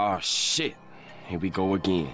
Oh, shit. Here we go again.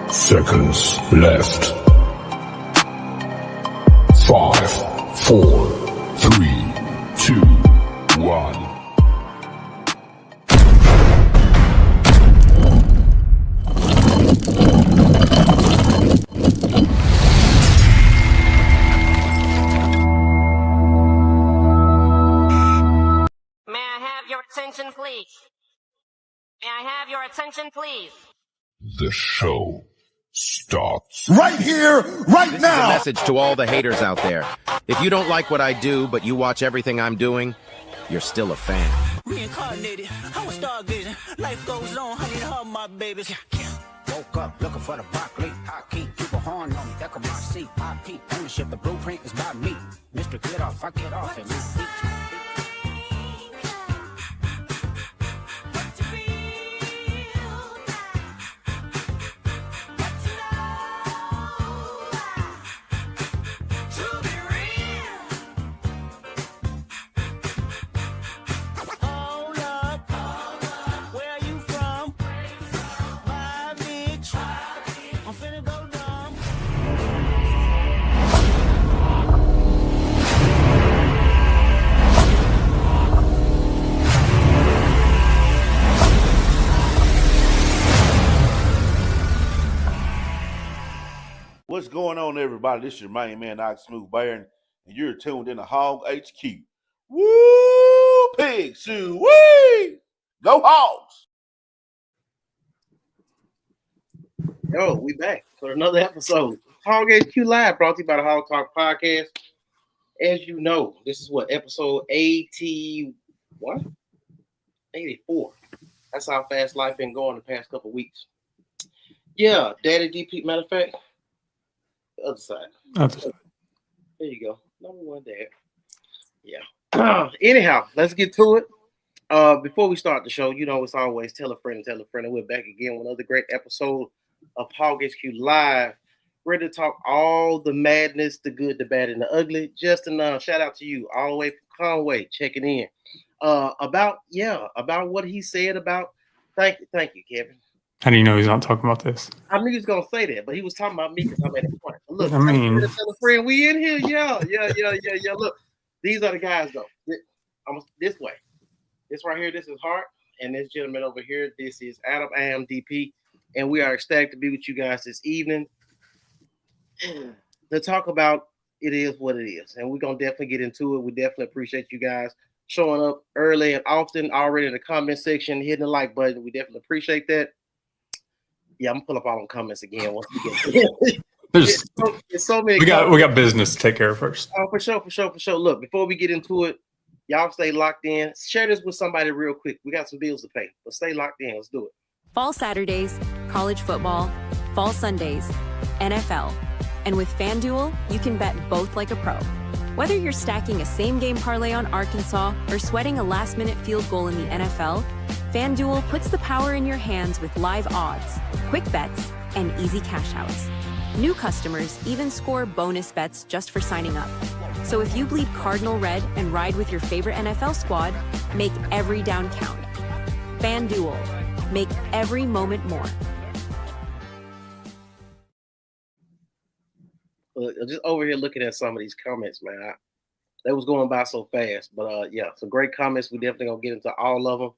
Seconds left. 5, 4, 3, 2, 1. May I have your attention, please? May I have your attention, please? The show starts right here, right This now. is a message to all the haters out there. If you don't like what I do, but you watch everything I'm doing, you're still a fan. Reincarnated, I was stargazing. Life goes on, honey, to all my babies. Woke up looking for the broccoli. I keep a horn on me, that could be C. I peep ownership, the blueprint is by me. Mr. Get Off, I get off at my feet. What's going on, everybody? This is your main man, Ox Smooth Baron, and you're tuned in to Hog HQ. Woo! Pig Sue! Wee! Go Hogs! Yo, we back for another episode. Hog HQ Live, brought to you by the Hog Talk Podcast. As you know, this is what, episode 81? 84. That's how fast life been going the past couple weeks. Yeah, Daddy DP, matter of fact, the other side. There you go. Number one there. Yeah. Anyhow, let's get to it. Before we start the show, you know, it's always tell a friend, and we're back again with another great episode of Hog HQ Live. Ready to talk all the madness, the good, the bad, and the ugly. Justin, shout out to you all the way from Conway checking in. About what he said about. Thank you, Kevin. How do you know he's not talking about this? I knew he was gonna say that, but he was talking about me because I made a point. Look, I mean, tell a friend we in here. Yeah. Look, these are the guys though. Almost this way. This right here, this is Hart, and this gentleman over here, this is Adam. I am DP, and we are ecstatic to be with you guys this evening to talk about it is what it is, and we're gonna definitely get into it. We definitely appreciate you guys showing up early and often already in the comment section, hitting the like button. We definitely appreciate that. Yeah, I'm gonna pull up all the comments again once we get There's It's so many. we got business to take care of first. Oh, for sure. Look, before we get into it, y'all stay locked in. Share this with somebody real quick. We got some bills to pay, but stay locked in. Let's do it. Fall Saturdays, college football, fall Sundays, NFL. And with FanDuel, you can bet both like a pro. Whether you're stacking a same-game parlay on Arkansas or sweating a last-minute field goal in the NFL, FanDuel puts the power in your hands with live odds, quick bets, and easy cash outs. New customers even score bonus bets just for signing up. So if you bleed Cardinal red and ride with your favorite NFL squad, make every down count. FanDuel. Make every moment more. Look, just over here looking at some of these comments, man. They was going by so fast, but yeah, some great comments. We definitely gonna get into all of them.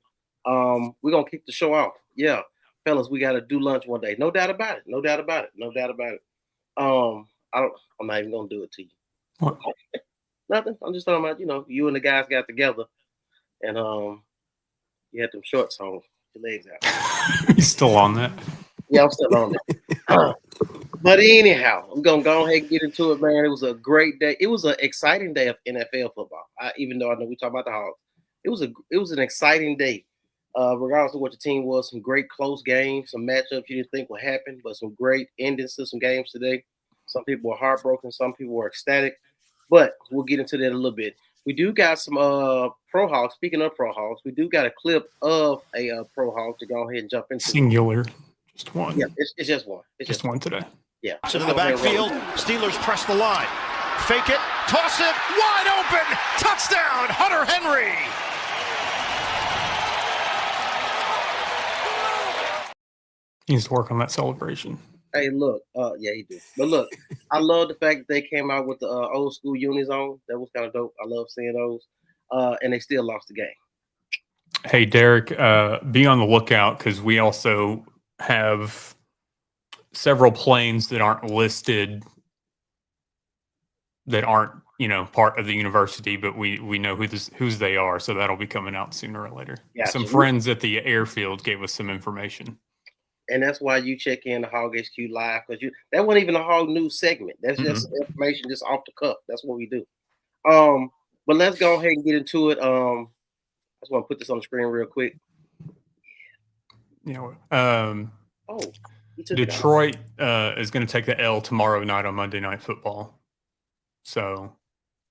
We're gonna kick the show off. Yeah, fellas, we gotta do lunch one day. No doubt about it. I'm not even gonna do it to you. What? Nothing. I'm just talking about, you and the guys got together and you had them shorts on, your legs out. You still on that? Yeah, I'm still on that. But anyhow, I'm gonna go ahead and get into it, man. It was a great day. It was an exciting day of NFL football. Even though I know we talk about the Hogs, it was an exciting day. Regardless of what the team was, some great close games, some matchups you didn't think would happen, but some great endings to some games today. Some people were heartbroken, some people were ecstatic, but we'll get into that a little bit. We do got some Pro Hogs. Speaking of Pro Hogs, we do got a clip of a Pro Hog to go ahead and jump into. Singular, just one. Yeah, it's just one. It's just one today. Yeah. So in the backfield, Steelers press the line. Fake it, toss it, wide open, touchdown, Hunter Henry. He needs to work on that celebration. Hey, look, yeah, he did. But look, I love the fact that they came out with the old school unis on. That was kind of dope. I love seeing those. And they still lost the game. Hey, Derek, be on the lookout because we also have several planes that aren't listed, that aren't, part of the university, but we know whose they are. So that'll be coming out sooner or later. Yeah, some friends at the airfield gave us some information. And that's why you check in the Hog HQ Live, because that wasn't even a Hog News segment. That's just information just off the cuff. That's what we do. But let's go ahead and get into it. I just want to put this on the screen real quick. Detroit is going to take the L tomorrow night on Monday Night Football. So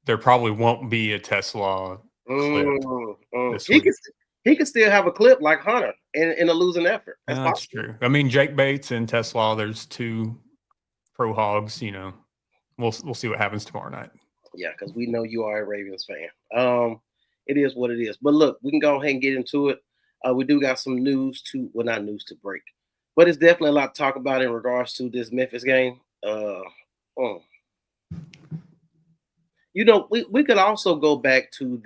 there probably won't be a Tesla clip this week. He could still have a clip like Hunter in a losing effort. That's true. I mean, Jake Bates and Tesla, there's two Pro Hogs. We'll see what happens tomorrow night. Yeah, because we know you are a Ravens fan. It is what it is. But look, we can go ahead and get into it. We do got some news not news to break, but it's definitely a lot to talk about in regards to this Memphis game. We could also go back to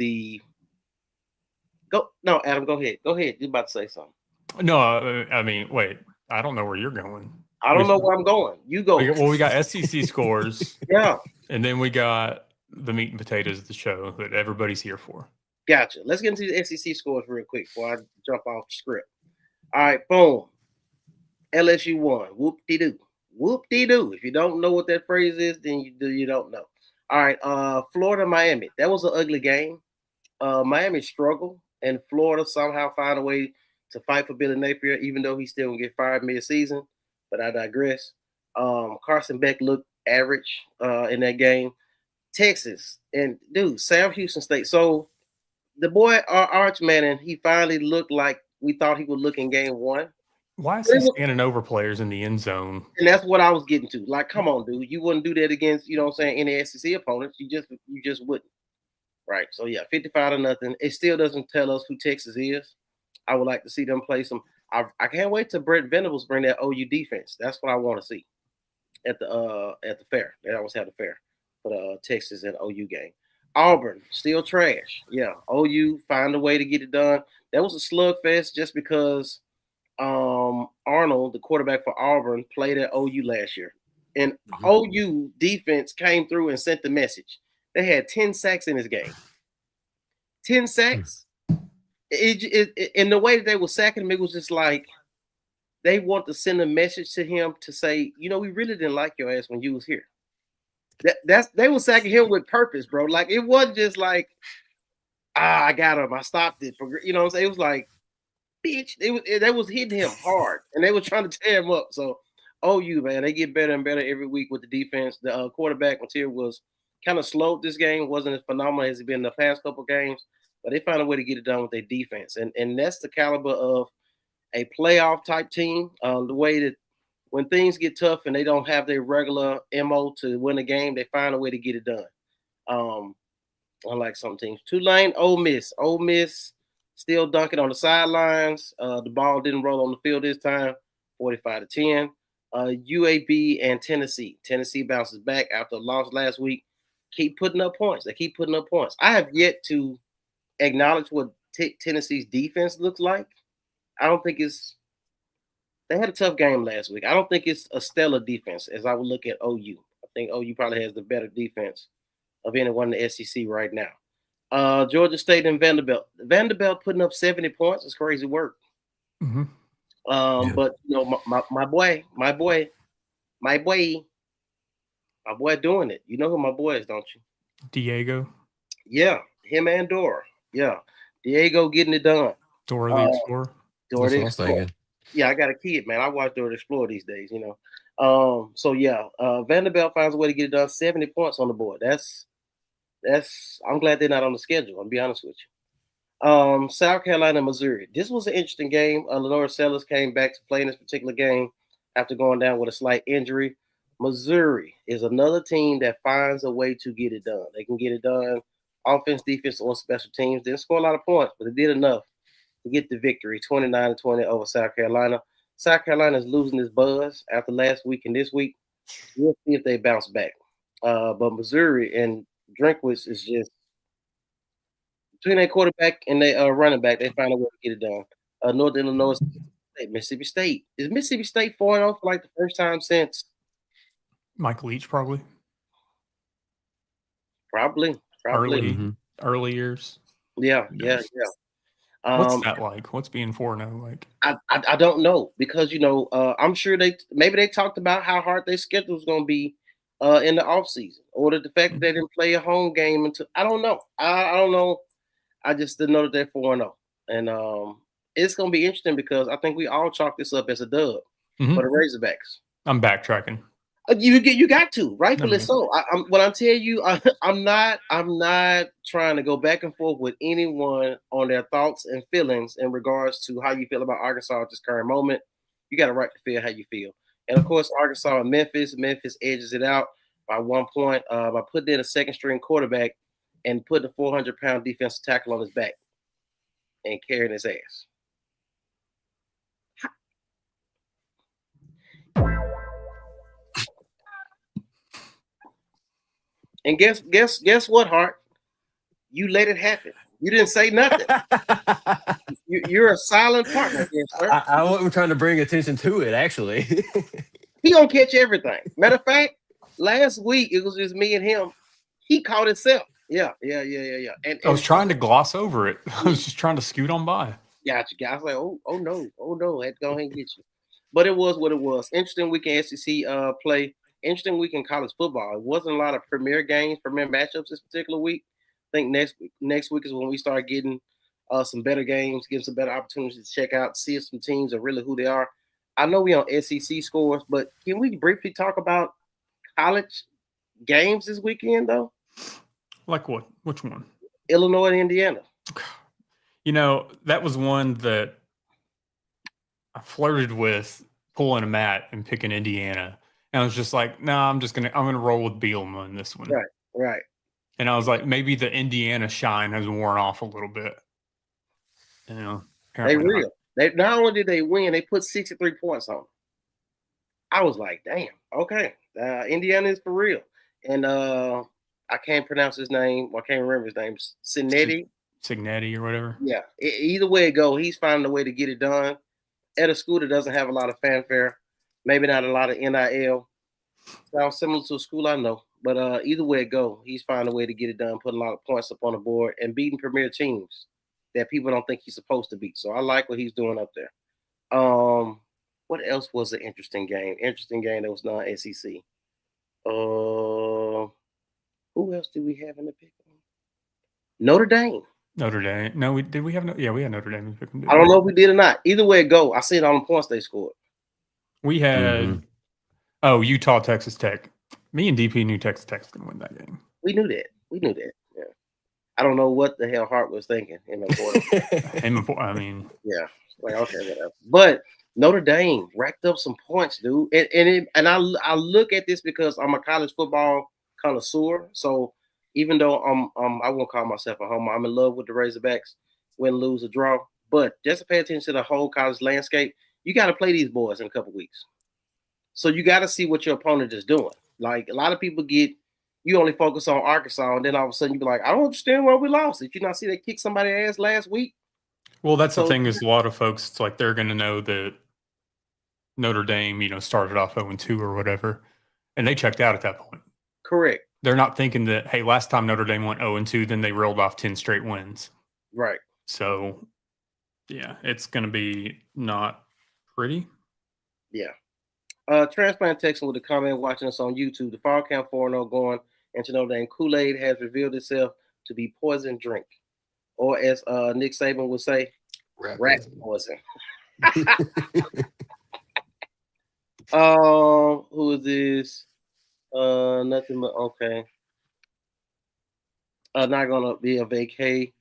No, Adam, go ahead. You're about to say something. No, I mean, wait. I don't know where you're going. I don't know where I'm going. You go. We got SEC scores. Yeah. And then we got the meat and potatoes of the show that everybody's here for. Gotcha. Let's get into the SEC scores real quick before I jump off the script. All right, boom. LSU won. Whoop-de-doo. Whoop-de-doo. If you don't know what that phrase is, then you don't know. All right, Florida, Miami. That was an ugly game. Miami struggled, and Florida somehow found a way to fight for Billy Napier, even though he's still going to get fired mid-season. But I digress. Carson Beck looked average in that game. Texas, and Sam Houston State. So the boy, Arch Manning, he finally looked like we thought he would look in game one. Why is he standing over players in the end zone? And that's what I was getting to. Like, come on, dude. You wouldn't do that against, any SEC opponents. You just wouldn't. Right. So, yeah, 55-0. It still doesn't tell us who Texas is. I would like to see them play some. I can't wait till Brent Venables bring that OU defense. That's what I want to see at the fair. They always have the fair for the Texas and OU game. Auburn, still trash. Yeah, OU find a way to get it done. That was a slugfest just because Arnold, the quarterback for Auburn, played at OU last year. And OU defense came through and sent the message. They had 10 sacks in this game. 10 sacks. In the way that they were sacking him, it was just like, they want to send a message to him to say, we really didn't like your ass when you was here. They were sacking him with purpose, bro. Like it wasn't just like, I got him, I stopped it. You know what I'm saying? It was like, bitch, they was hitting him hard, and they were trying to tear him up. So, OU, man, they get better and better every week with the defense. The quarterback material was kind of slow. This game wasn't as phenomenal as it been in the past couple games, but they found a way to get it done with their defense, and that's the caliber of a playoff type team. The way that when things get tough and they don't have their regular MO to win a game, they find a way to get it done. Unlike some teams. Tulane, Ole Miss still dunking on the sidelines. The ball didn't roll on the field this time, 45-10. UAB and Tennessee. Tennessee bounces back after a loss last week. Keep putting up points. They keep putting up points. I have yet to acknowledge what Tennessee's defense looks like. I don't think they had a tough game last week. I don't think it's a stellar defense as I would look at OU. I think OU probably has the better defense of anyone in the SEC right now. Georgia State and Vanderbilt. Vanderbilt putting up 70 points is crazy work. Mm-hmm. But my boy doing it. You know who my boy is, don't you? Diego. Yeah, him and Dora. Yeah, Diego getting it done. Dora the Explorer. Dora the Explorer. Yeah, I got a kid, man. I watch Dora the Explorer these days. So yeah, Vanderbilt finds a way to get it done. 70 points on the board. I'm glad they're not on the schedule. I'll be honest with you. South Carolina, Missouri. This was an interesting game. Lenore Sellers came back to play in this particular game after going down with a slight injury. Missouri is another team that finds a way to get it done. They can get it done offense, defense, or special teams. Didn't score a lot of points, but they did enough to get the victory, 29-20 over South Carolina. South Carolina is losing its buzz after last week and this week. We'll see if they bounce back. But Missouri and Drinkwitz is just between their quarterback and their running back, they find a way to get it done. North Illinois State, Mississippi State. Is Mississippi State 4-0 for like the first time since? Mike Leach, probably. Probably. Early years. Yeah. What's that like? What's being 4-0 like? I don't know because I'm sure they talked about how hard their schedule is going to be in the offseason, or the fact that they didn't play a home game until I don't know. I don't know. I just didn't know that they're 4-0, and it's going to be interesting because I think we all chalk this up as a dub for the Razorbacks. I'm backtracking. You got to, rightfully so. When I tell you, I'm not trying to go back and forth with anyone on their thoughts and feelings in regards to how you feel about Arkansas at this current moment. You got a right to feel how you feel. And of course, Arkansas and Memphis edges it out by 1 point by putting in a second string quarterback and putting a 400-pound defensive tackle on his back and carrying his ass. And guess what, Hart? You let it happen. You didn't say nothing. You're a silent partner here, sir. I wasn't trying to bring attention to it, actually. He gonna catch everything. Matter of fact, last week it was just me and him. He caught himself. Yeah. And I was trying to gloss over it. I was just trying to scoot on by. Gotcha. I was like, oh no, I had to go ahead and get you. But it was what it was. Interesting week in SEC play. Interesting week in college football. It wasn't a lot of premier matchups this particular week. I think next week is when we start getting some better games, getting some better opportunities to check out, see if some teams are really who they are. I know we on SEC scores, but can we briefly talk about college games this weekend, though? Like what? Which one? Illinois and Indiana. That was one that I flirted with pulling a Matt and picking Indiana. And I was just like, no, I'm gonna roll with Bielema in this one. Right. And I was like, maybe the Indiana shine has worn off a little bit. They real. Not only did they win, they put 63 points on them. I was like, damn, okay. Indiana is for real. And I can't pronounce his name. I can't remember his name. Signetti or whatever. Yeah. Either way it go, he's finding a way to get it done at a school that doesn't have a lot of fanfare. Maybe not a lot of NIL. Sounds similar to a school I know. But either way it go, he's finding a way to get it done, put a lot of points up on the board, and beating premier teams that people don't think he's supposed to beat. So I like what he's doing up there. What What else was an interesting game? Interesting game that was non-SEC. Who else did we have in the pick? Notre Dame. Notre Dame. No, we have no. Yeah, we had Notre Dame in the pick. I don't know if we did or not. Either way it go, I see it on the points they scored. We had Utah, Texas Tech. Me and DP knew Texas Tech's gonna win that game. We knew that. Yeah. I don't know what the hell Hart was thinking in the quarter. I mean, yeah, like okay, whatever. But Notre Dame racked up some points, dude. And I look at this because I'm a college football connoisseur. So even though I won't call myself a homer, I'm in love with the Razorbacks, win, lose, or draw. But just to pay attention to the whole college landscape, you got to play these boys in a couple weeks. So you got to see what your opponent is doing. Like a lot of people you only focus on Arkansas, and then all of a sudden you be like, I don't understand why we lost. Did you not see they kicked somebody's ass last week? Well, that's the thing is a lot of folks, it's like they're going to know that Notre Dame, started off 0-2 or whatever, and they checked out at that point. Correct. They're not thinking that, hey, last time Notre Dame went 0-2, then they reeled off 10 straight wins. Right. So, yeah, it's going to be not pretty. Yeah. Transplant Texan with a comment watching us on YouTube. The fall camp 4-0 going into Notre Dame Kool-Aid has revealed itself to be poison drink. Or as Nick Saban would say, rat poison. Who is this? Nothing but okay. Not gonna be a vacancy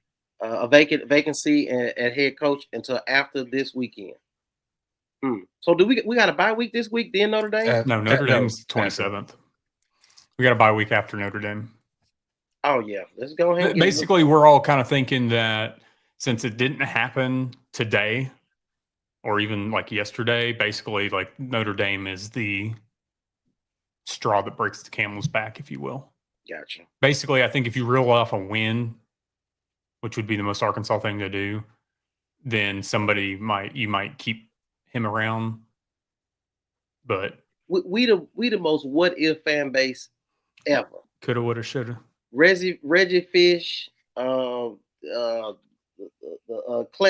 at head coach until after this weekend. So do we got a bye week this week? Then Notre Dame? No, Notre Dame's 27th. We got a bye week after Notre Dame. Oh yeah, let's go ahead. Basically, we're all kind of thinking that since it didn't happen today, or even like yesterday, basically like Notre Dame is the straw that breaks the camel's back, if you will. Gotcha. Basically, I think if you reel off a win, which would be the most Arkansas thing to do, then you might keep him around. But we the most what if fan base ever. Coulda, woulda, shoulda. Reggie Fish, Clint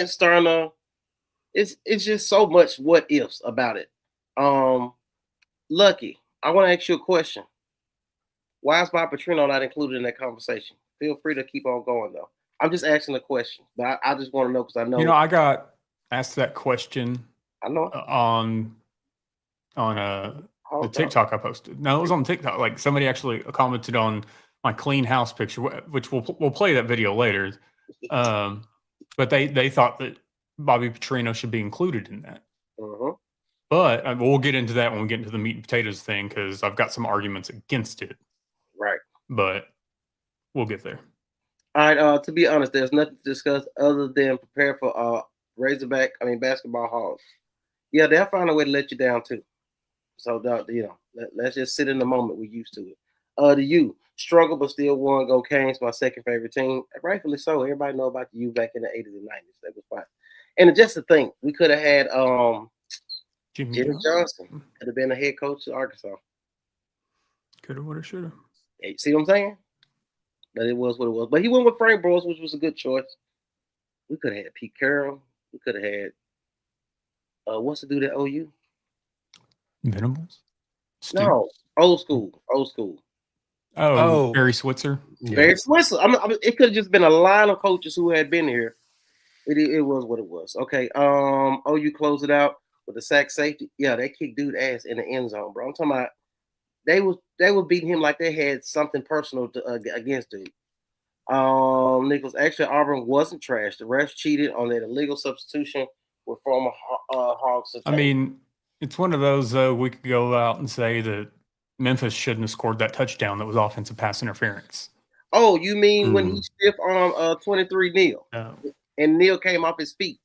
Sterner. It's just so much what ifs about it. Lucky, I want to ask you a question. Why is Bob Petrino not included in that conversation? Feel free to keep on going though. I'm just asking a question, but I just want to know because I know. I got asked that question. I know on the TikTok I posted. No, it was on TikTok. Like somebody actually commented on my clean house picture, which we'll play that video later. But they thought that Bobby Petrino should be included in that. Uh-huh. But we'll get into that when we get into the meat and potatoes thing because I've got some arguments against it. Right. But we'll get there. All right. To be honest, there's nothing to discuss other than prepare for basketball Hogs. Yeah, they'll find a way to let you down too. So let's just sit in the moment. We're used to it. The U struggle but still won. Go Canes, my second favorite team. Rightfully so. Everybody know about the U back in the 80s and 90s. That was fine. And just to think, we could have had Jimmy Johnson could have been the head coach of Arkansas. Coulda, woulda, shoulda. Hey, see what I'm saying? But it was what it was. But he went with Frank Bros, which was a good choice. We could have had Pete Carroll. We could have had what's the dude at OU? Venables? No, old school. Oh, Barry Switzer. Barry Switzer. It could have just been a line of coaches who had been here. It was what it was. Okay. OU closed it out with the sack safety. Yeah, they kicked dude ass in the end zone, bro. I'm talking about they were beating him like they had something personal against dude. Nichols, actually, Auburn wasn't trash. The refs cheated on that illegal substitution with former Hogs. I mean, it's one of those, we could go out and say that Memphis shouldn't have scored that touchdown that was offensive pass interference. Oh, you mean when he stiff on 23 Neal? No. And Neal came off his feet.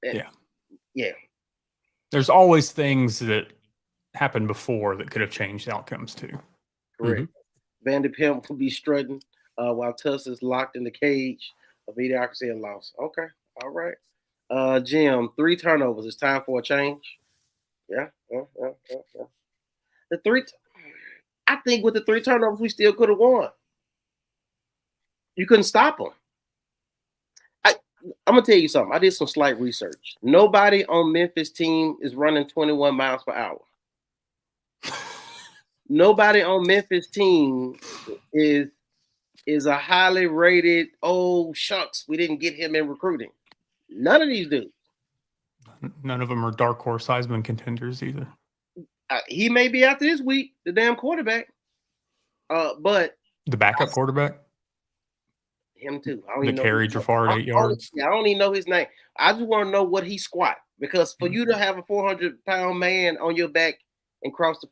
Yeah. There's always things that happened before that could have changed outcomes too. Correct. Vanderpump will be strutting while Tuss is locked in the cage of mediocrity and loss. Okay. All right. Jim, 3 turnovers. It's time for a change. Yeah. I think with the 3 turnovers, we still could have won. You couldn't stop them. I'm gonna tell you something. I did some slight research. Nobody on Memphis team is running 21 miles per hour. Nobody on Memphis team is a highly rated. Oh shucks, we didn't get him in recruiting. None of these dudes. None of them are dark horse Heisman contenders either. He may be after this week, the damn quarterback. But the backup quarterback. Him too. I don't the even carry Jafar at 8 yards. I don't even know his name. I just want to know what he squat, because for you to have a 400-pound man on your back and cross the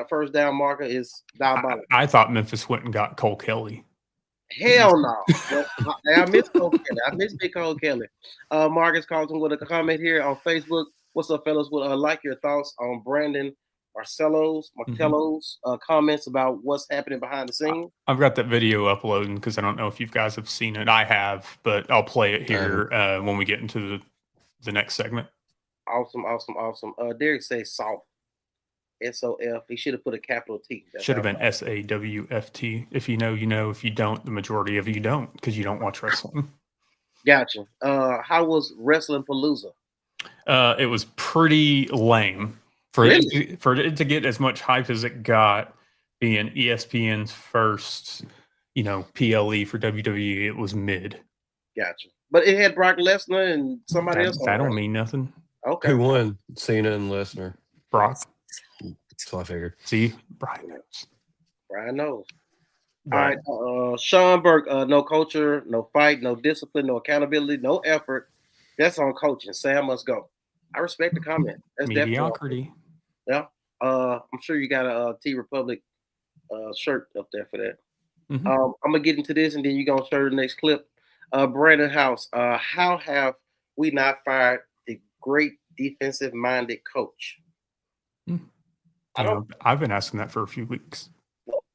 first down marker is diabolical. I thought Memphis went and got Cole Kelly. Hell no. I miss Cole Kelly. I miss Big Cole Kelly. Marcus Carlton with a comment here on Facebook. What's up, fellas? Would like your thoughts on Brandon Marcello's comments about what's happening behind the scenes. I've got that video uploading because I don't know if you guys have seen it. I have, but I'll play it here when we get into the next segment. Awesome. Derek says soft. SOF. He should have put a capital T. Should have been SAWFT. If you know, you know. If you don't, the majority of you don't, because you don't watch wrestling. Gotcha. How was Wrestling Palooza? It was pretty lame. For it to get as much hype as it got, being ESPN's first, PLE for WWE, it was mid. Gotcha. But it had Brock Lesnar and somebody else. That don't mean nothing. Okay. Who won? Cena and Lesnar. Brock. That's what I figured. See, Brian knows. Brian knows. Right. All right. Sean Burke, no culture, no fight, no discipline, no accountability, no effort. That's on coaching. Sam must go. I respect the comment. That's mediocrity. Yeah. I'm sure you got a T Republic shirt up there for that. Mm-hmm. I'm gonna get into this and then you're gonna show the next clip. Brandon House, how have we not fired the great defensive minded coach? I've been asking that for a few weeks.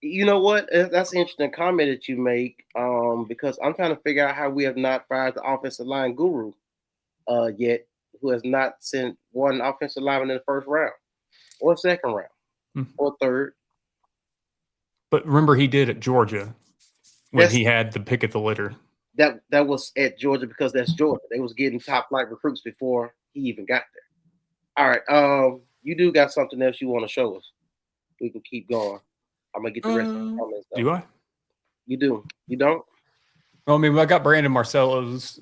You know what? That's an interesting comment that you make, because I'm trying to figure out how we have not fired the offensive line guru yet, who has not sent one offensive lineman in the first round or second round or third. But remember, he did at Georgia when he had the pick at the litter. That was at Georgia because that's Georgia. They was getting top flight recruits before he even got there. All right. You do got something else you want to show us? We can keep going. I'm gonna get the rest of the comments. Do I? You do. You don't? Well, I mean, I got Brandon Marcello's.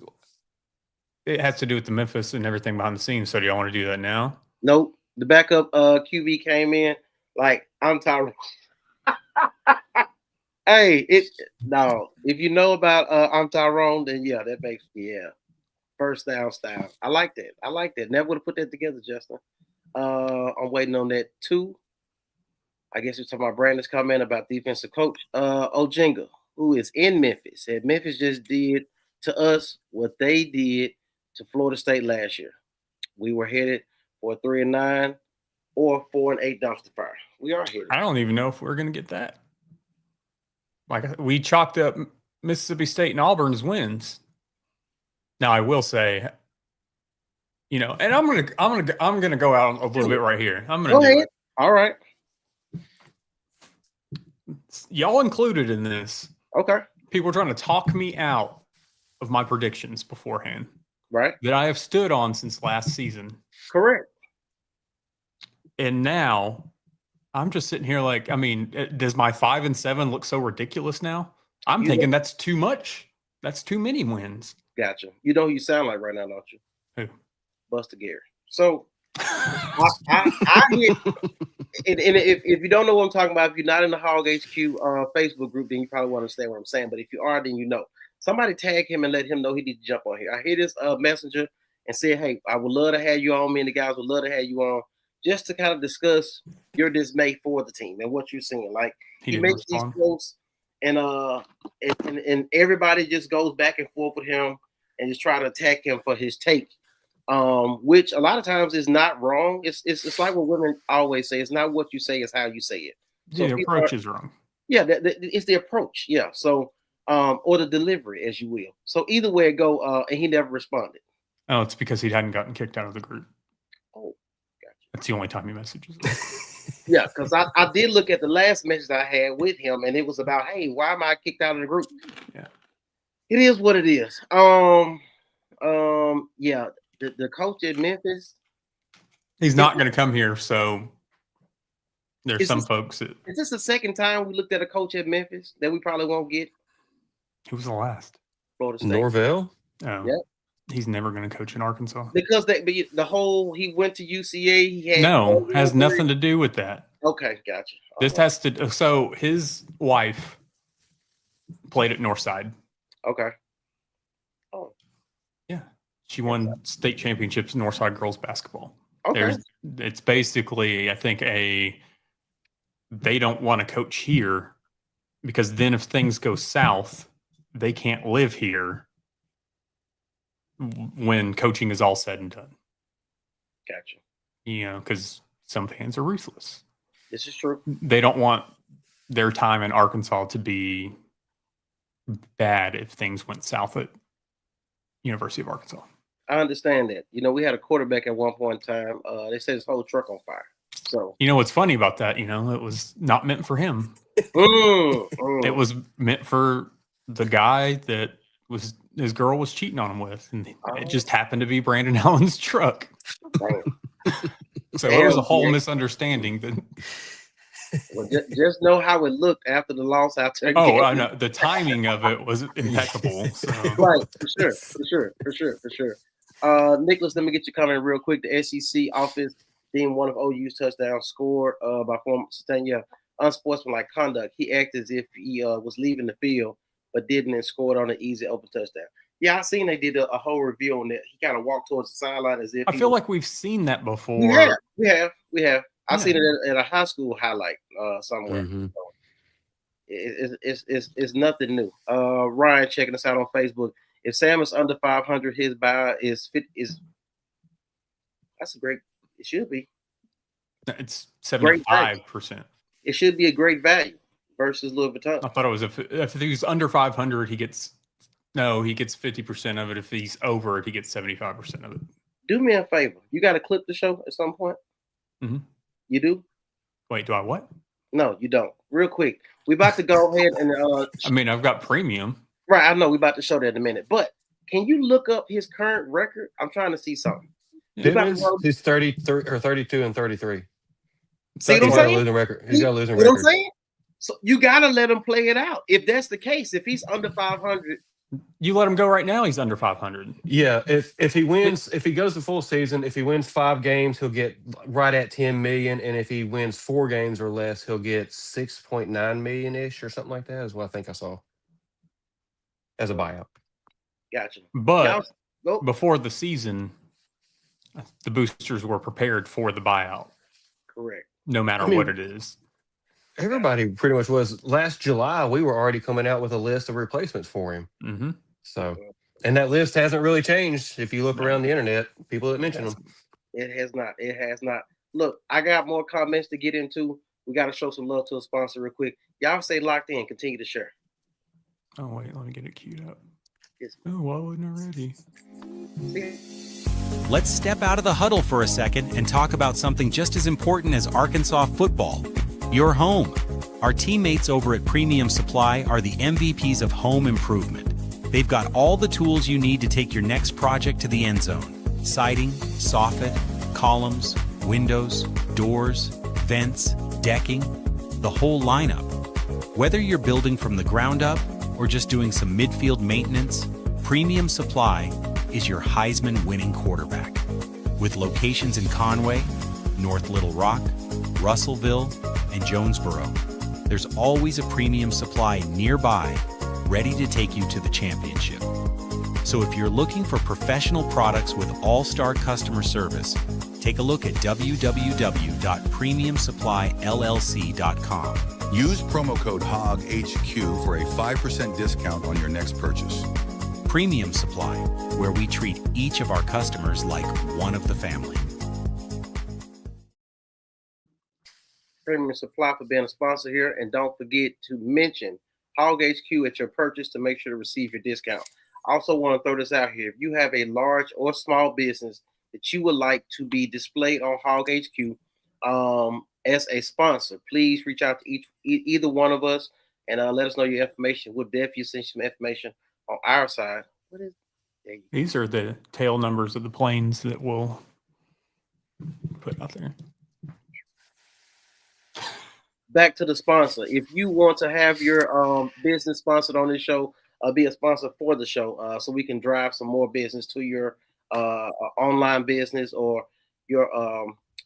It has to do with the Memphis and everything behind the scenes. So do y'all want to do that now? Nope. The backup QB came in like I'm Tyrone. Hey, if you know about I'm Tyrone, then yeah, that makes first down style. I like that. Never would have put that together, Justin. I'm waiting on that too. I guess you're talking about Brandon's comment about defensive coach Ojinga, who is in Memphis. Said Memphis just did to us what they did to Florida State last year. We were headed for a 3-9 or 4-8 dumpster fire. We are headed. I don't even know if we're going to get that. Like, we chalked up Mississippi State and Auburn's wins. Now, I will say, and I'm gonna go out a little bit right here. I'm gonna do it. All right. Y'all included in this. Okay. People are trying to talk me out of my predictions beforehand. Right. That I have stood on since last season. Correct. And now I'm just sitting here like, I mean, does my 5-7 look so ridiculous now? I'm thinking that's too much. That's too many wins. Gotcha. You know who you sound like right now, don't you? Who? Buster Gary. So I hear, and if you don't know what I'm talking about, if you're not in the Hog HQ Facebook group, then you probably won't understand what I'm saying. But if you are, then you know. Somebody tag him and let him know he needs to jump on here. I hear this messenger and say, hey, I would love to have you on. Me and the guys would love to have you on just to kind of discuss your dismay for the team and what you're seeing. Like, he makes these quotes and everybody just goes back and forth with him and just try to attack him for his take. Which a lot of times is not wrong. It's like what women always say. It's not what you say, it's how you say it. So the approach is wrong. Yeah, it's the approach. Yeah. So, or the delivery, as you will. So either way it go, and he never responded. Oh, it's because he hadn't gotten kicked out of the group. Oh, gotcha. That's the only time he messages. Yeah, because I did look at the last message I had with him, and it was about, hey, why am I kicked out of the group? Yeah. It is what it is. Yeah, the coach at Memphis. He's not going to come here, so there's some folks that. Is this the second time we looked at a coach at Memphis that we probably won't get? Who was the last? Florida State. Norvell? Oh, yep. He's never going to coach in Arkansas. Because he went to UCA. He had has nothing to do with that. Okay, gotcha. This has to. So his wife played at Northside. Okay. Oh. Yeah, she won state championships in Northside girls basketball. Okay. It's basically, I think, they don't want to coach here because then if things go south, they can't live here when coaching is all said and done. Gotcha. Because some fans are ruthless. This is true. They don't want their time in Arkansas to be bad if things went south at University of Arkansas. I understand that. We had a quarterback at one point in time. They set his whole truck on fire. So what's funny about that? It was not meant for him. It was meant for the guy that his girl was cheating on him with, and it just happened to be Brandon Allen's truck. So it was a whole misunderstanding. Well, just know how it looked after the loss out there. I know the timing of it was impeccable. So. Right, for sure. Nicholas, let me get you coming real quick. The SEC office deemed one of OU's touchdowns scored by former Statania unsportsmanlike conduct. He acted as if he was leaving the field, but didn't and scored on an easy open touchdown. Yeah, I seen they did a whole review on that. He kind of walked towards the sideline as if I feel like we've seen that before. We have. I seen it at a high school highlight somewhere. Mm-hmm. So it's nothing new. Ryan checking us out on Facebook. If Sam is under 500, his buy is that's a great. It should be. It's 75%. It should be a great value versus Louis Vuitton. I thought it was if he's under 500, he gets 50% of it. If he's over it, he gets 75% of it. Do me a favor. You got to clip the show at some point. Mm-hmm. You do? Wait, do I what? No, you don't. Real quick, we about to go ahead and. I've got premium. Right, I know we about to show that in a minute, but can you look up his current record? I'm trying to see something. He's 33 or 32 and 33. See what I'm saying? Losing record. He's got a losing record. record. What I'm saying? So you gotta let him play it out. If that's the case, if he's under 500, you let him go right now. He's under 500. Yeah, if he wins, if he goes the full season, if he wins 5 games, he'll get right at 10 million, and if he wins 4 games or less, he'll get 6.9 million ish or something like that. Is what I think I saw as a buyout. Gotcha. But before the season, the boosters were prepared for the buyout. Correct. No matter what it is. Everybody pretty much was. Last July, we were already coming out with a list of replacements for him. Mm-hmm. So, and that list hasn't really changed. If you look around the internet, people that mention them. It has not. It has not. Look, I got more comments to get into. We got to show some love to a sponsor real quick. Y'all stay locked in. Continue to share. Oh, wait. Let me get it queued up. Yes. Oh, why wasn't I ready? Let's step out of the huddle for a second and talk about something just as important as Arkansas football. Your home. Our teammates over at Premium Supply are the MVPs of home improvement. They've got all the tools you need to take your next project to the end zone. Siding, soffit, columns, windows, doors, vents, decking, the whole lineup. Whether you're building from the ground up or just doing some midfield maintenance, Premium Supply is your Heisman winning quarterback. With locations in Conway, North Little Rock, Russellville, and Jonesboro, there's always a Premium Supply nearby, ready to take you to the championship. So if you're looking for professional products with all-star customer service, take a look at www.premiumsupplyllc.com. Use promo code HOGHQ for a 5% discount on your next purchase. Premium Supply, where we treat each of our customers like one of the family. Premium Supply for being a sponsor here, and don't forget to mention Hog HQ at your purchase to make sure to receive your discount. I also want to throw this out here. If you have a large or small business that you would like to be displayed on Hog HQ as a sponsor, please reach out to either one of us and let us know your information. We'll definitely send you some information on our side. What is These are the tail numbers of the planes that we'll put out there. Back to the sponsor. If you want to have your business sponsored on this show, be a sponsor for the show, so we can drive some more business to your online business or your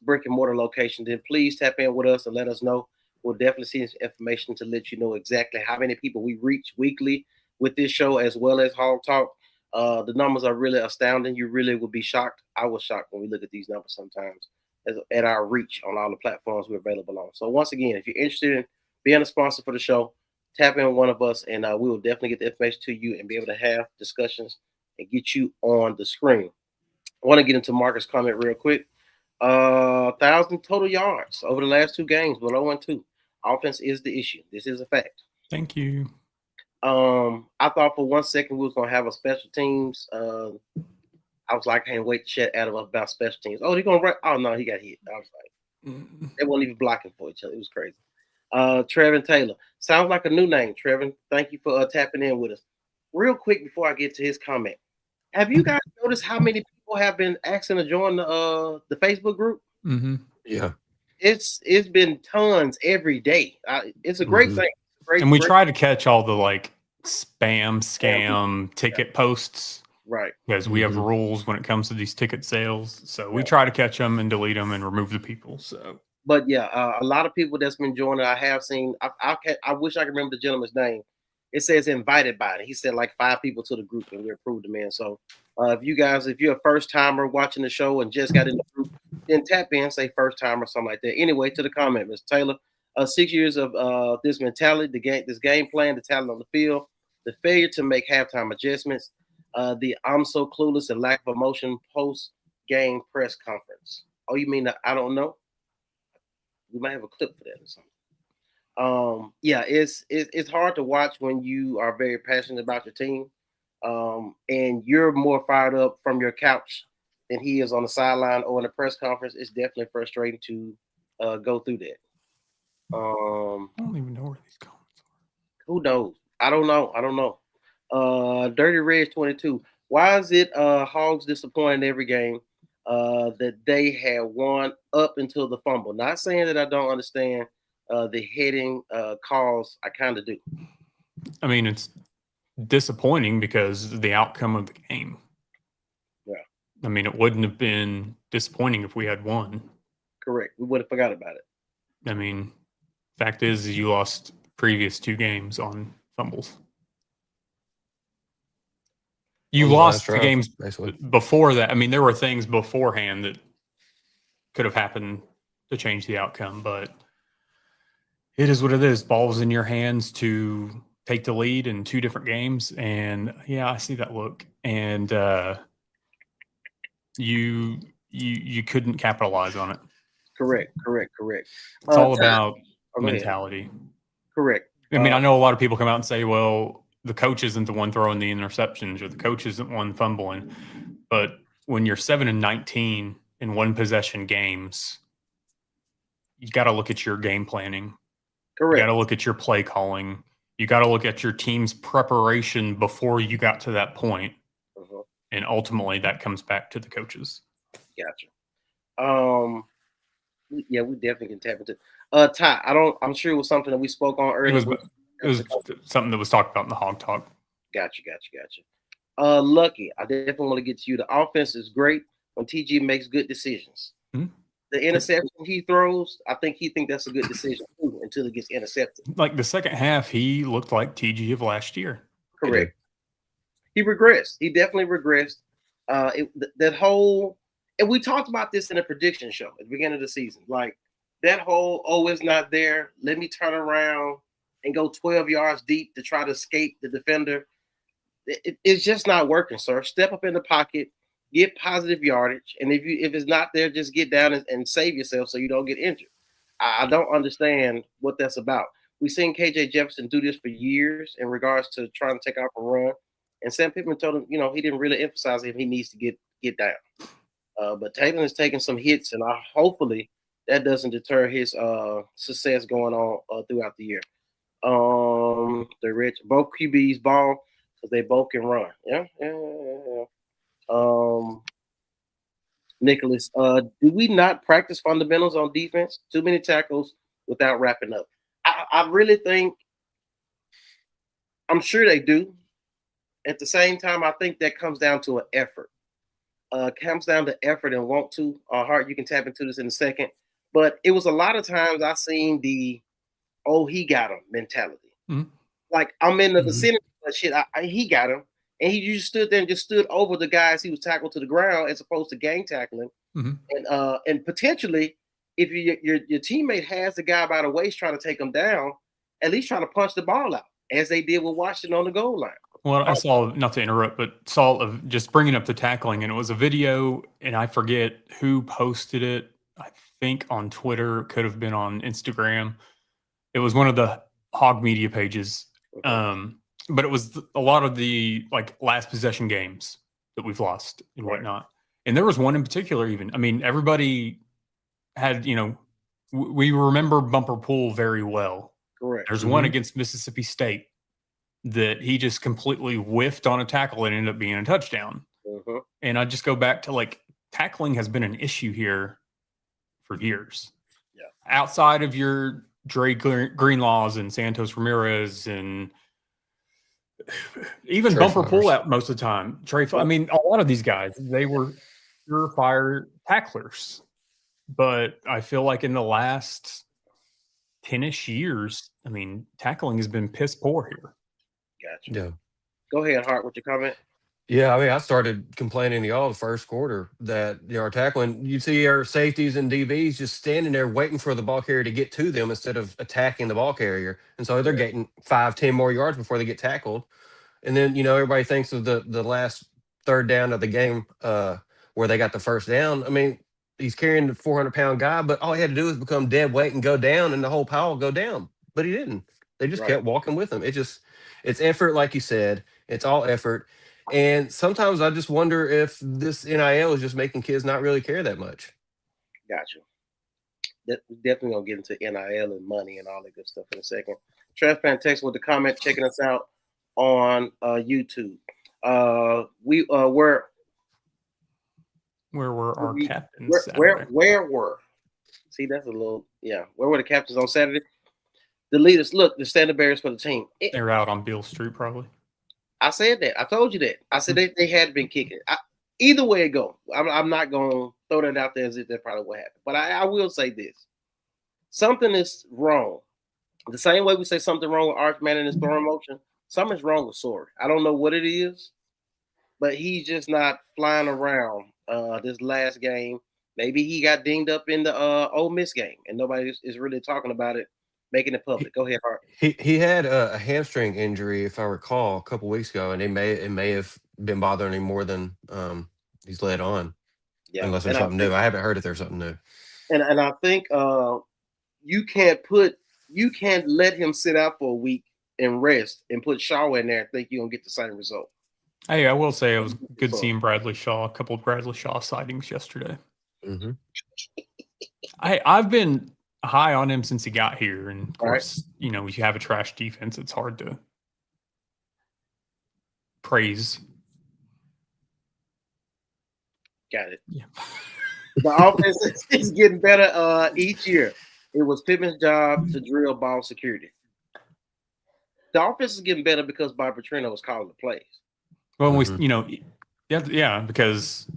brick and mortar location, then please tap in with us and let us know. We'll definitely see this information to let you know exactly how many people we reach weekly with this show, as well as Hog Talk. The numbers are really astounding. You really will be shocked. I was shocked when we look at these numbers sometimes at our reach on all the platforms we're available on. So once again, if you're interested in being a sponsor for the show, tap in with one of us, and we will definitely get the information to you and be able to have discussions and get you on the screen. I want to get into Marcus' comment real quick. 1,000 total yards over the last 2 games, below 1-2. Offense is the issue. This is a fact. Thank you. I thought for 1 second we was gonna have a special teams. I was like, I can't wait to chat Adam about special teams. Oh, they're gonna run. Oh no, he got hit. I was like, they weren't even blocking for each other. It was crazy. Trevin Taylor. Sounds like a new name, Trevin. Thank you for tapping in with us. Real quick before I get to his comment. Have you guys noticed how many people have been asking to join the Facebook group? Mm-hmm. Yeah. It's been tons every day. It's a great thing. And we try to catch all the like spam, scam ticket posts. Right. Because we have rules when it comes to these ticket sales. So we try to catch them and delete them and remove the people. So, but yeah, a lot of people that's been joining, I have seen. I wish I could remember the gentleman's name. It says invited by it. He said like 5 people to the group and we approved him in. So if you're a first timer watching the show and just got in the group, then tap in, say first time or something like that. Anyway, to the comment, Mr. Taylor, 6 years of this mentality, this game plan, the talent on the field, the failure to make halftime adjustments, the I'm so clueless and lack of emotion post game press conference. Oh, you mean I don't know? We might have a clip for that or something. Yeah, it's hard to watch when you are very passionate about your team, and you're more fired up from your couch than he is on the sideline or in a press conference. It's definitely frustrating to go through that. I don't even know where these comments are. Who knows? I don't know. Dirty Reds 22. Why is it Hogs disappointing every game that they had won up until the fumble? Not saying that I don't understand the heading calls. I kind of do. I mean, it's disappointing because of the outcome of the game. Yeah. I mean, it wouldn't have been disappointing if we had won. Correct. We would have forgot about it. I mean, fact is you lost previous 2 games on fumbles. You lost the games before that. I mean, there were things beforehand that could have happened to change the outcome, but it is what it is. Ball's in your hands to take the lead in 2 different games. And yeah, I see that look. And you couldn't capitalize on it. Correct. It's all about mentality. Correct. I mean, I know a lot of people come out and say, well, the coach isn't the one throwing the interceptions or the coach isn't one fumbling. But when you're 7-19 in 1 possession games, you got to look at your game planning. Correct. You got to look at your play calling. You got to look at your team's preparation before you got to that point. And ultimately that comes back to the coaches. Gotcha. Yeah, we definitely can tap into Ty. I'm sure it was something that we spoke on earlier. It was something that was talked about in the Hog Talk. Gotcha. Lucky, I definitely want to get to you. The offense is great when TG makes good decisions. Mm-hmm. The interception he throws, I think that's a good decision too, until it gets intercepted. Like the second half, he looked like TG of last year. Correct. He regressed. He definitely regressed. That whole, and we talked about this in a prediction show at the beginning of the season. Like that whole, it's not there. Let me turn around and go 12 yards deep to try to escape the defender. It's just not working, sir. Step up in the pocket, get positive yardage, and if it's not there, just get down and save yourself so you don't get injured. I don't understand what that's about. We've seen KJ Jefferson do this for years in regards to trying to take off a run, and Sam Pittman told him, he didn't really emphasize him. He needs to get down. But Taylor is taking some hits, and hopefully that doesn't deter his success going on throughout the year. Both QBs ball. because they both can run. Yeah. Nicholas, do we not practice fundamentals on defense? Too many tackles without wrapping up. I really think, I'm sure they do. At the same time, I think that comes down to an effort. Comes down to effort and want to. Hart, you can tap into this in a second. But it was a lot of times I seen the, oh, he got him mentality. Mm-hmm. Like, I'm in the vicinity of shit. He got him. And he just stood there and just stood over the guys he was tackled to the ground as opposed to gang tackling. Mm-hmm. And potentially, if your teammate has the guy by the waist trying to take him down, at least try to punch the ball out, as they did with Washington on the goal line. Well, I saw, not to interrupt, but saw of just bringing up the tackling, and it was a video, and I forget who posted it. I think on Twitter, could have been on Instagram. It was one of the Hog media pages, but it was a lot of the last possession games that we've lost and whatnot. And there was one in particular, even. I mean, everybody had, we remember Bumper Pool very well. Correct. There's one against Mississippi State that he just completely whiffed on a tackle and ended up being a touchdown. And I just go back to tackling has been an issue here for years. Yeah. Outside of your Dre Greenlaws and Santos Ramirez and even Trey Bumper Flowers. Pool out most of the time. I mean, a lot of these guys, they were surefire tacklers. But I feel like in the last 10-ish years, I mean, tackling has been piss poor here. Gotcha. Yeah. Go ahead, Hart, with your comment. Yeah, I mean, I started complaining to y'all the first quarter that our tackling, you see our safeties and DBs just standing there waiting for the ball carrier to get to them instead of attacking the ball carrier. And so they're getting 5-10 more yards before they get tackled. And then, everybody thinks of the last third down of the game where they got the first down. I mean, he's carrying the 400-pound guy, but all he had to do was become dead weight and go down, and the whole pile will go down. But he didn't. They just kept walking with him. It's effort, like you said. It's all effort. And sometimes I just wonder if this NIL is just making kids not really care that much. Gotcha. Definitely going to get into NIL and money and all that good stuff in a second. Transplant text with the comment checking us out on YouTube. Where were our captains? Where were? See, that's a little, where were the captains on Saturday? The leaders, look, the standard bearers for the team. They're out on Beale Street, probably. I said that. I told you that. I said they had been kicking. Either way it go, I'm not going to throw that out there as if that probably what happened. But I will say this. Something is wrong. The same way we say something wrong with Archman and his throwing motion, something's wrong with Sorry. I don't know what it is, but he's just not flying around this last game. Maybe he got dinged up in the Ole Miss game, and nobody is really talking about it, making it public. Go ahead, Hart. He had a hamstring injury, if I recall, a couple weeks ago, and it may have been bothering him more than he's led on. Yeah, unless there's something new. I haven't heard if there's something new. And I think you can't let him sit out for a week and rest and put Shaw in there and think you're gonna get the same result. Hey, I will say it was good seeing Bradley Shaw. A couple of Bradley Shaw sightings yesterday. Mm-hmm. I've been high on him since he got here, and of course, you have a trash defense. It's hard to praise. Got it. Yeah. The offense is getting better each year. It was Pittman's job to drill ball security. The offense is getting better because Bob Petrino was calling the plays. Well, because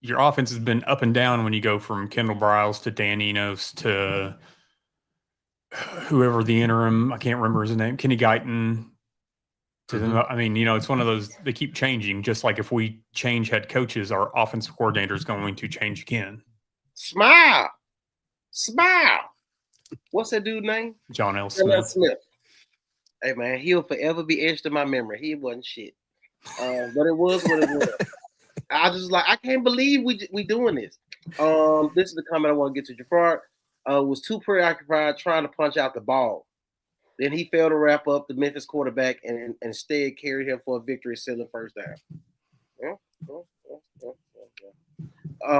your offense has been up and down when you go from Kendall Briles to Dan Enos to whoever the interim, I can't remember his name, Kenny Guyton. I mean, it's one of those, they keep changing. Just like if we change head coaches, our offensive coordinator is going to change again. Smile. What's that dude's name? John L. Smith. Hey, man, he'll forever be etched in my memory. He wasn't shit. But it was what it was. I just I can't believe we doing this. This is the comment I want to get to. Jafar was too preoccupied trying to punch out the ball. Then he failed to wrap up the Memphis quarterback and instead carried him for a victory, sealing first down.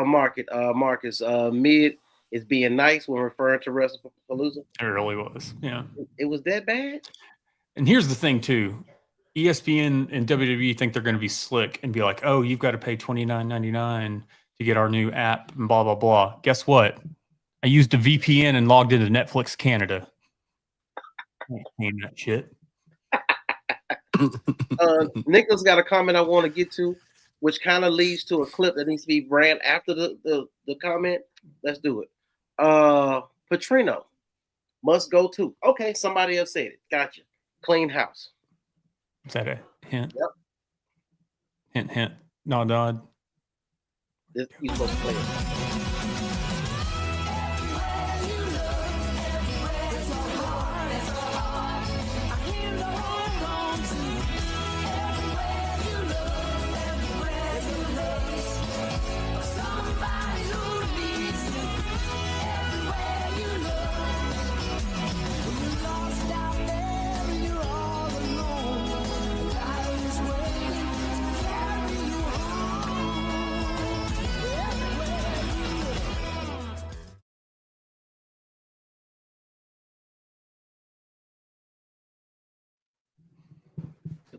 Marcus, mid is being nice when referring to WrestlePalooza. It really was, yeah. It was that bad? And here's the thing, too. ESPN and WWE think they're going to be slick and be like, "Oh, you've got to pay $29.99 to get our new app," and blah blah blah. Guess what? I used a VPN and logged into Netflix Canada. I ain't paying that shit. Nicholas got a comment I want to get to, which kind of leads to a clip that needs to be ran after the comment. Let's do it. Petrino must go too. Okay, somebody else said it. Gotcha. Clean house. Is that a hint? Yep. Hint, hint. Nod, nod. You're supposed to play it.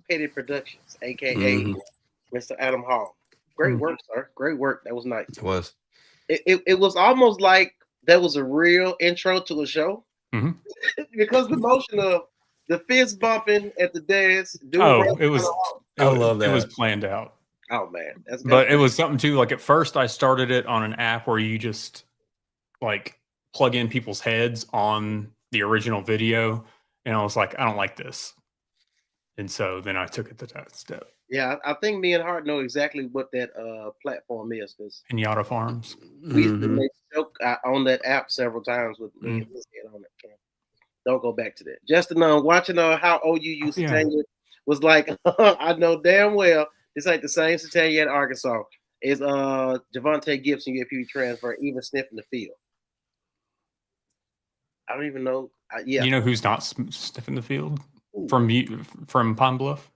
Petty Productions, aka Mr. Adam Hall. Great work, sir. Great work. That was nice. It was. It was almost like that was a real intro to a show because the motion of the fist bumping at the desk. It was. I love that. It was planned out. Oh man, but it was something too. Like at first, I started it on an app where you just like plug in people's heads on the original video, and I was like, I don't like this. And so then I took it to that step. Yeah, I think me and Hart know exactly what that platform is. Because Pinata Farms. We used to make joke on that app several times with me and his head on it. Don't go back to that. Justin, watching how OUU Satania was like, I know damn well this ain't the same Satania at Arkansas. Is Javante Gibson UAP transfer even sniffing the field? I don't even know. You know who's not sniffing the field? From Pine Bluff?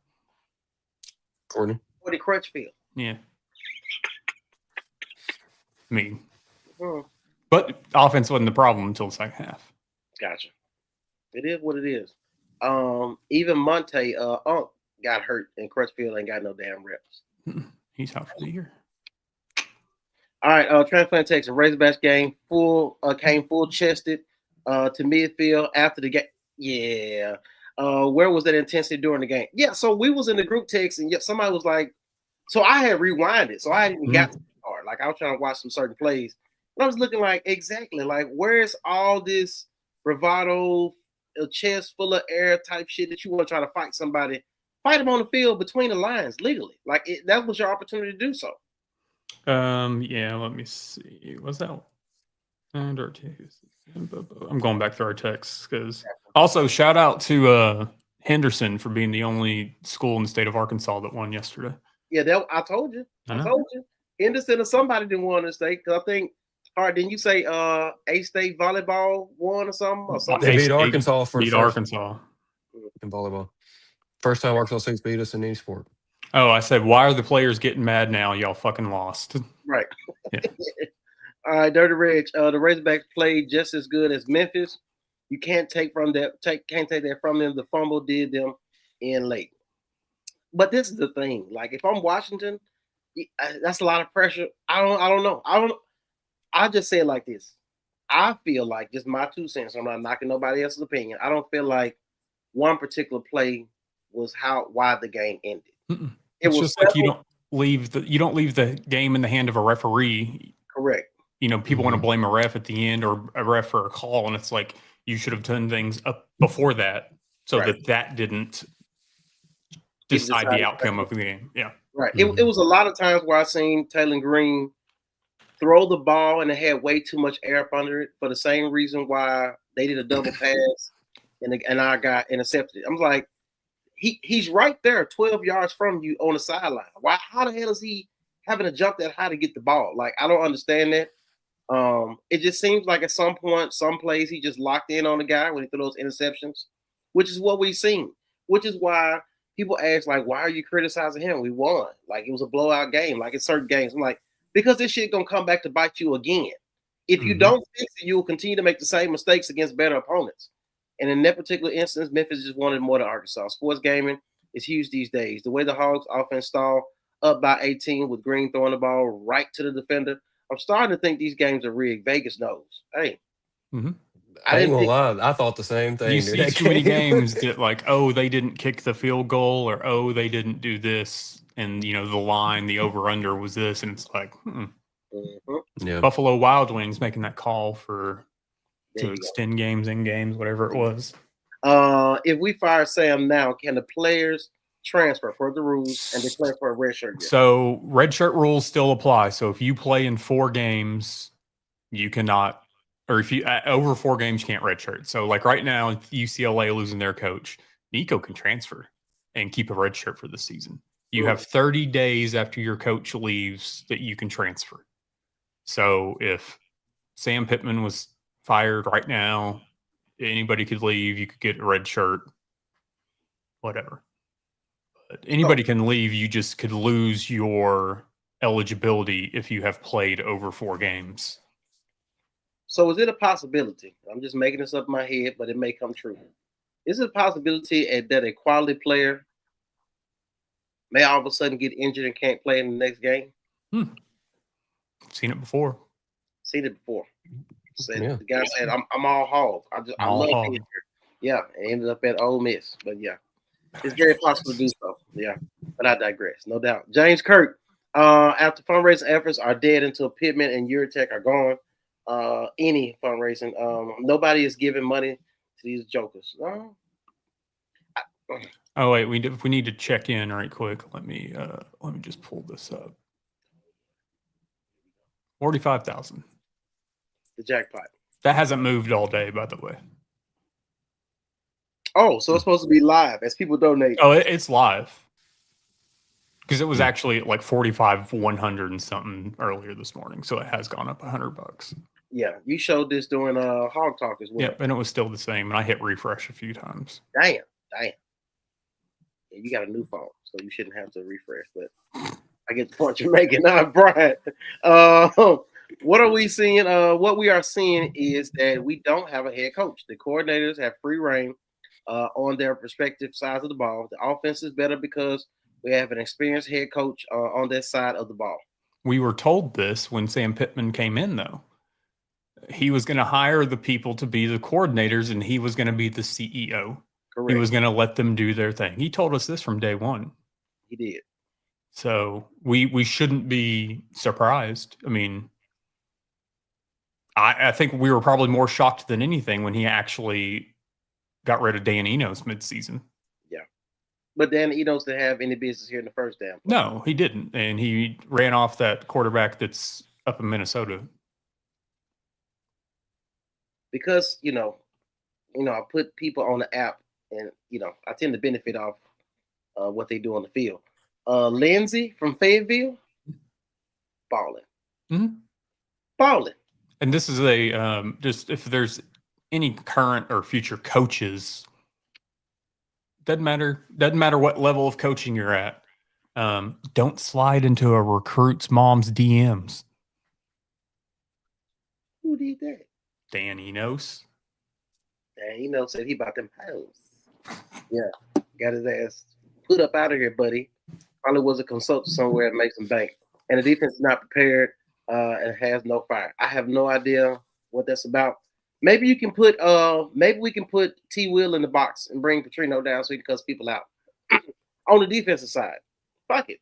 Courtney Crutchfield. Yeah. But offense wasn't the problem until the second half. Gotcha. It is what it is. Even Monte Unk got hurt and Crutchfield ain't got no damn reps. He's out for the year. All right, transplant Texas Razorbacks game came full chested to midfield after the game. Yeah. Where was that intensity during the game? Yeah, so we was in the group text and somebody was like, so I had rewinded, so I hadn't even got to the part. Like I was trying to watch some certain plays, and I was looking like exactly like where's all this bravado, a chest full of air type shit that you want to try to fight somebody, fight them on the field between the lines legally. Like that was your opportunity to do so. Yeah, let me see. Was that and or two? I'm going back through our texts because also shout out to Henderson for being the only school in the state of Arkansas that won yesterday. Yeah, I told you. I told you. Henderson or somebody didn't win the state because I think. All right, didn't you say A-State volleyball won or something? They beat Arkansas Arkansas in volleyball. First time Arkansas State's beat us in any sport. Oh, I said, why are the players getting mad now? Y'all fucking lost. Right. Yeah. All right, Dirty Reg. The Razorbacks played just as good as Memphis. You can't take that from them. The fumble did them in late. But this is the thing. Like if I'm Washington, that's a lot of pressure. I don't know. I just say it like this. I feel like just my 2 cents. I'm not knocking nobody else's opinion. I don't feel like one particular play was why the game ended. It was just like you don't leave the game in the hand of a referee. Correct. People want to blame a ref at the end or a ref for a call, and it's like you should have done things up before that so that didn't decide the outcome of the game. Yeah. Right. It was a lot of times where I seen Taylor Green throw the ball and it had way too much air up under it for the same reason why they did a double pass and I got intercepted. I'm like, he's right there 12 yards from you on the sideline. How the hell is he having to jump that high to get the ball? Like, I don't understand that. It just seems like at some point, some plays he just locked in on the guy when he threw those interceptions, which is what we've seen, which is why people ask, like, why are you criticizing him? We won. Like, it was a blowout game, like in certain games. I'm like, because this shit going to come back to bite you again. If you don't fix it, you will continue to make the same mistakes against better opponents. And in that particular instance, Memphis just wanted more than Arkansas. Sports Gaming, is huge these days. The way the Hogs offense stalled up by 18 with Green throwing the ball right to the defender. I'm starting to think these games are rigged. Vegas knows. Hey, I ain't gonna lie. I thought the same thing. You dude. see That too many game- games that like, oh, they didn't kick the field goal, or oh, they didn't do this, and the line, the over under was this, and it's like, Yeah. Buffalo Wild Wings making that call to extend games, in games, whatever it was. If we fire Sam now, can the players transfer for the rules and declare for a red shirt? So red shirt rules still apply. So if you play in 4 games, you cannot, or if you over 4 games, you can't redshirt. So like right now, UCLA losing their coach, Nico can transfer and keep a red shirt for the season. You have 30 days after your coach leaves that you can transfer. So if Sam Pittman was fired right now, anybody could leave. You could get a red shirt, whatever. But anybody can leave. You just could lose your eligibility if you have played over 4 games. So is it a possibility? I'm just making this up in my head, but it may come true. Is it a possibility that a quality player may all of a sudden get injured and can't play in the next game? Seen it before. Seen it before. The guy said, "I'm all Hog. I love being here." Yeah, and ended up at Ole Miss. But yeah, it's very possible to do so. Yeah, but I digress, no doubt. James Kirk, after fundraising efforts are dead until Pittman and Urtech are gone. Any fundraising, nobody is giving money to these jokers. Oh wait, we need to check in right quick. Let me just pull this up. 45,000. The jackpot. That hasn't moved all day, by the way. Oh, so it's supposed to be live as people donate. Oh, it's live. Because it was actually at like 45,100 and something earlier this morning, so it has gone up $100. Yeah, you showed this during Hog Talk as well. Yep, and it was still the same, and I hit refresh a few times. Damn. Yeah, you got a new phone, so you shouldn't have to refresh. But I get the point you're making, Brian. What are we seeing? What we are seeing is that we don't have a head coach. The coordinators have free reign on their respective sides of the ball. The offense is better because we have an experienced head coach on that side of the ball. We were told this when Sam Pittman came in, though. He was going to hire the people to be the coordinators, and he was going to be the CEO. Correct. He was going to let them do their thing. He told us this from day one. He did. So we shouldn't be surprised. I mean, I think we were probably more shocked than anything when he actually got rid of Dan Enos midseason. Yeah. But Dan Enos didn't have any business here in the first damn. No, he didn't. And he ran off that quarterback that's up in Minnesota. Because, I put people on the app and, I tend to benefit off what they do on the field. Lindsay from Fayetteville, balling. Mm-hmm. Balling. And this is just if there's any current or future coaches, doesn't matter what level of coaching you're at. Don't slide into a recruit's mom's DMs. Who did that? Dan Enos. Dan Enos said he bought them hoes. Yeah, got his ass put up out of here, buddy. Probably was a consultant somewhere at Mason Bank. And the defense is not prepared and has no fire. I have no idea what that's about. Maybe you can put maybe we can put T. Will in the box and bring Petrino down so he can cuss people out. On the defensive side. Fuck it.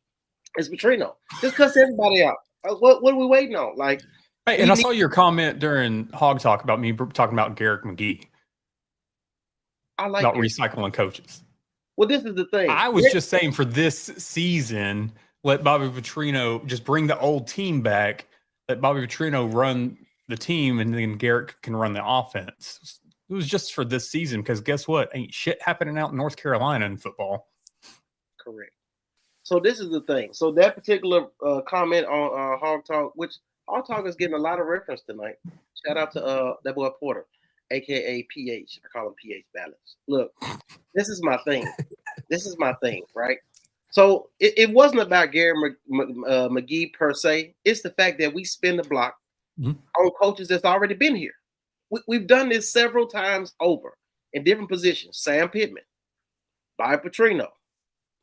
It's Petrino. Just cuss everybody out. What are we waiting on? Like, hey, and I saw your comment during Hog Talk about me talking about Garrick McGee. I like about Garrick. recycling coaches. Well, this is the thing. I was just saying for this season, let Bobby Petrino just bring the old team back. Let Bobby Petrino run the team, and then Garrick can run the offense. It was just for this season because guess what? Ain't shit happening out in North Carolina in football. Correct. So this is the thing. So that particular comment on Hog Talk, which Hog Talk is getting a lot of reference tonight. Shout out to that boy Porter, a.k.a. PH. I call him PH Balance. Look, this is my thing. This is my thing, right? So it wasn't about Gary McGee per se. It's the fact that we spin the block on coaches that's already been here. We've done this several times over in different positions. Sam Pittman, Bobby Petrino,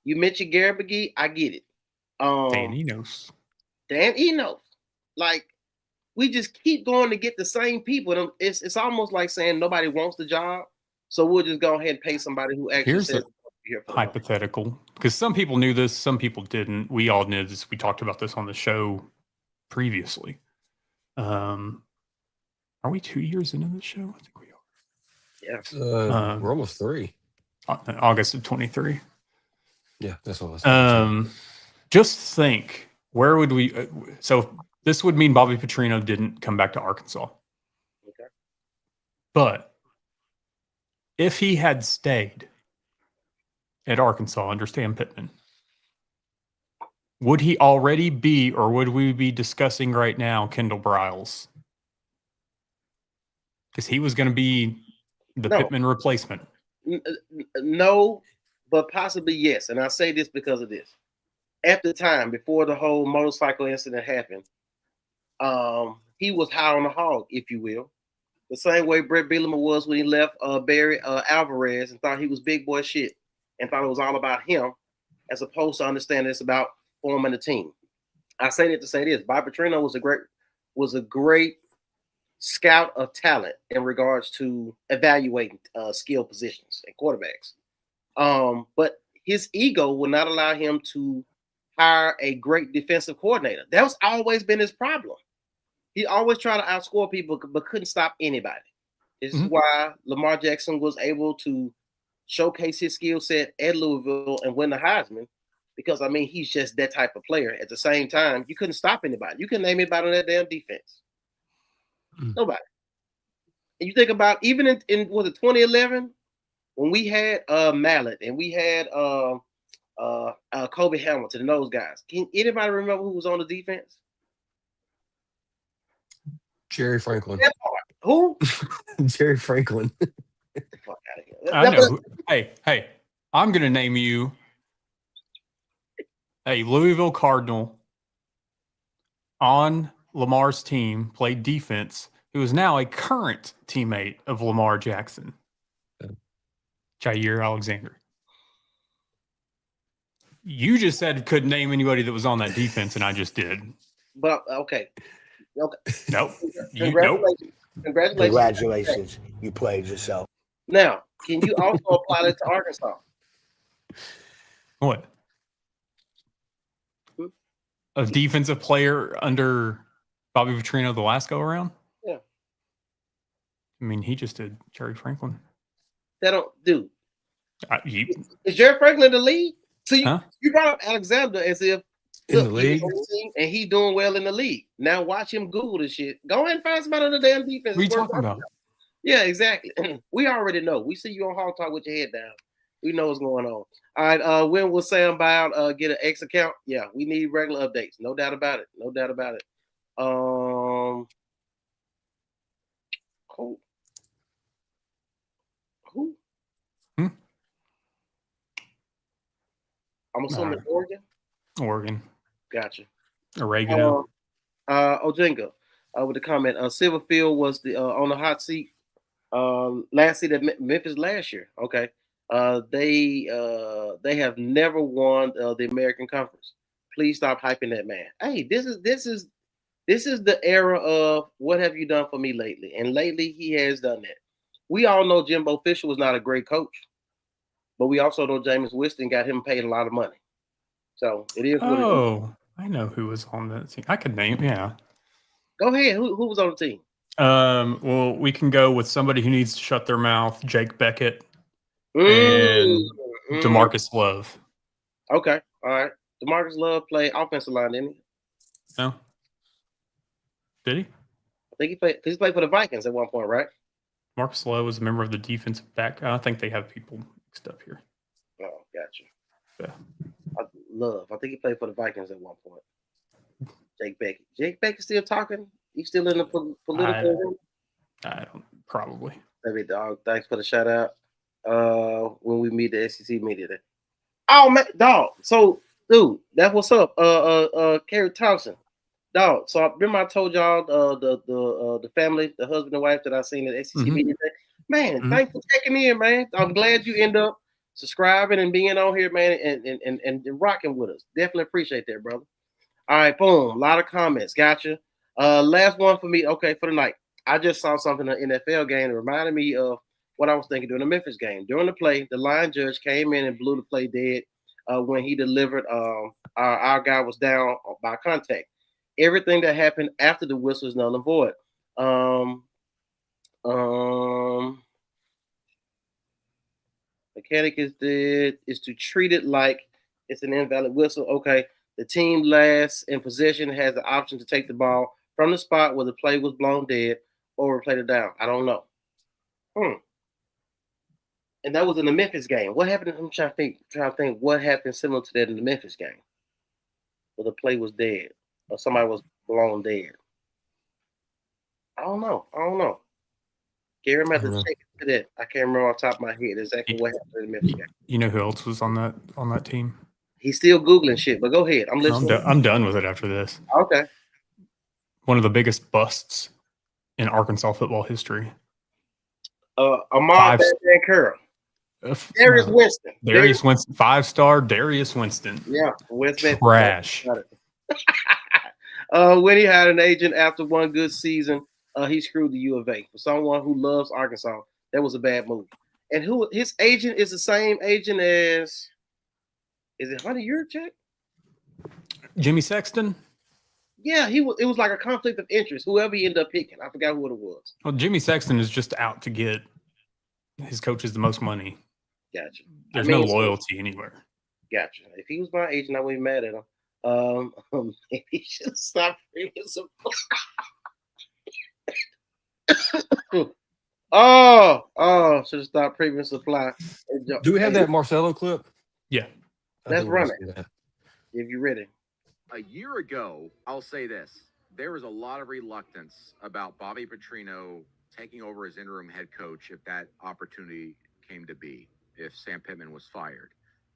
You mentioned Gary McGee. I get it. Dan Enos. Like, we just keep going to get the same people. It's almost like saying nobody wants the job, so we'll just go ahead and pay somebody who actually Here's says a hypothetical, because some people knew this, some people didn't. We all knew this. We talked about this on the show previously. Are we 2 years into the show? I think we are. Yeah. We're almost 3. August of 23. Yeah, that's what I was just think, where would we so this would mean Bobby Petrino didn't come back to Arkansas. Okay. But if he had stayed at Arkansas under Stan Pittman, would he already be, or would we be discussing right now Kendall Briles? Because he was going to be the Pittman replacement. No, but possibly yes. And I say this because of this. At the time, before the whole motorcycle incident happened, he was high on the hog, if you will. The same way Brett Bielema was when he left Barry Alvarez and thought he was big boy shit and thought it was all about him, as opposed to understanding it's about forming a team. I say that to say this: Bob Petrino was a great scout of talent in regards to evaluating skill positions and quarterbacks. But his ego would not allow him to hire a great defensive coordinator. That's always been his problem. He always tried to outscore people, but couldn't stop anybody. This is why Lamar Jackson was able to showcase his skill set at Louisville and win the Heisman, because, I mean, he's just that type of player. At the same time, you couldn't stop anybody. You couldn't name anybody on that damn defense. Nobody. And you think about, even in was it 2011, when we had Mallet and we had Kobe Hamilton and those guys. Can anybody remember who was on the defense? Jerry Franklin. Who? Jerry Franklin. Get the fuck out of here. I know. Hey, I'm going to name you a Louisville Cardinal on Lamar's team, played defense, who is now a current teammate of Lamar Jackson. Jair Alexander. You just said couldn't name anybody that was on that defense, and I just did. But okay. Nope. Congratulations. Congratulations. You played yourself. Now, can you also apply that to Arkansas? What? A defensive player under Bobby Petrino the last go around? Yeah. I mean, he just did Jerry Franklin. That don't do. Is Jerry Franklin in the league? So you brought up Alexander as if in the league, and he doing well in the league. Now watch him Google this shit. Go ahead and find somebody on the damn defense. What are you talking about? Yeah, exactly. We already know. We see you on Hog Talk with your head down. We know what's going on. All right. When will Sam Bound get an X account? Yeah, we need regular updates. No doubt about it. No doubt about it. Who? I'm assuming Oregon. Oregon. Gotcha. Oregano. Ojenga with the comment. Silverfield was the on the hot seat last seat at Memphis last year. Okay. They have never won the American Conference. Please stop hyping that man. Hey, this is the era of what have you done for me lately? And lately he has done that. We all know Jimbo Fisher was not a great coach, but we also know Jameis Winston got him paid a lot of money. So it is what it is. Oh, I know who was on that team. I could name, yeah. Go ahead. Who was on the team? Well, we can go with somebody who needs to shut their mouth, Jake Beckett and DeMarcus Love. Okay. All right. DeMarcus Love played offensive line, didn't he? No. Did he? I think he played for the Vikings at one point, right? Marcus Love was a member of the defensive back. I think they have people mixed up here. Oh, gotcha. Yeah. I think he played for the Vikings at one point. Jake Beckett. Jake Beckett still talking? He's still in the political room? I don't, probably. Maybe, dog. Thanks for the shout out. When we meet the SEC media day. Oh man, dog. So, dude, that's what's up. Kerry Thompson. Dog. So remember I told y'all the family, the husband and wife that I seen at SEC media day? Man, thanks for checking in, man. I'm glad you end up subscribing and being on here, man, and rocking with us. Definitely appreciate that, brother. All right, boom. A lot of comments. Gotcha. Last one for me. Okay, for the night. I just saw something in an NFL game that reminded me of what I was thinking during the Memphis game. During the play, the line judge came in and blew the play dead when he delivered. Our guy was down by contact. Everything that happened after the whistle is null and void. Mechanic is to treat it like it's an invalid whistle. Okay. The team last in possession has the option to take the ball from the spot where the play was blown dead or replay it down. I don't know. And that was in the Memphis game. What happened? I'm trying to think what happened similar to that in the Memphis game where the play was dead or somebody was blown dead. I don't know. Gary, I'm going to have to check into that. I can't remember off the top of my head exactly what happened in the Memphis game. You know who else was on that team? He's still Googling shit, but go ahead. I'm listening. I'm done with it after this. Okay. One of the biggest busts in Arkansas football history. Ahmad Van Curl. Darius Winston. Darius Winston. 5-star Darius Winston. Yeah. Winston. Trash. When he had an agent after one good season, he screwed the U of A. For someone who loves Arkansas, that was a bad move. And his agent is the same agent as, is it Hunter Yurchek? Jimmy Sexton? Yeah, it was like a conflict of interest. Whoever he ended up picking, I forgot who it was. Well, Jimmy Sexton is just out to get his coaches the most money. Gotcha. There's no loyalty anywhere. Gotcha. If he was my agent, I wouldn't be mad at him. Maybe he should stop premium supply. Should have stopped premium supply. Do we have that Marcelo clip? Yeah. Let's run it. If you're ready. A year ago, I'll say this. There was a lot of reluctance about Bobby Petrino taking over as interim head coach if that opportunity came to be, if Sam Pittman was fired.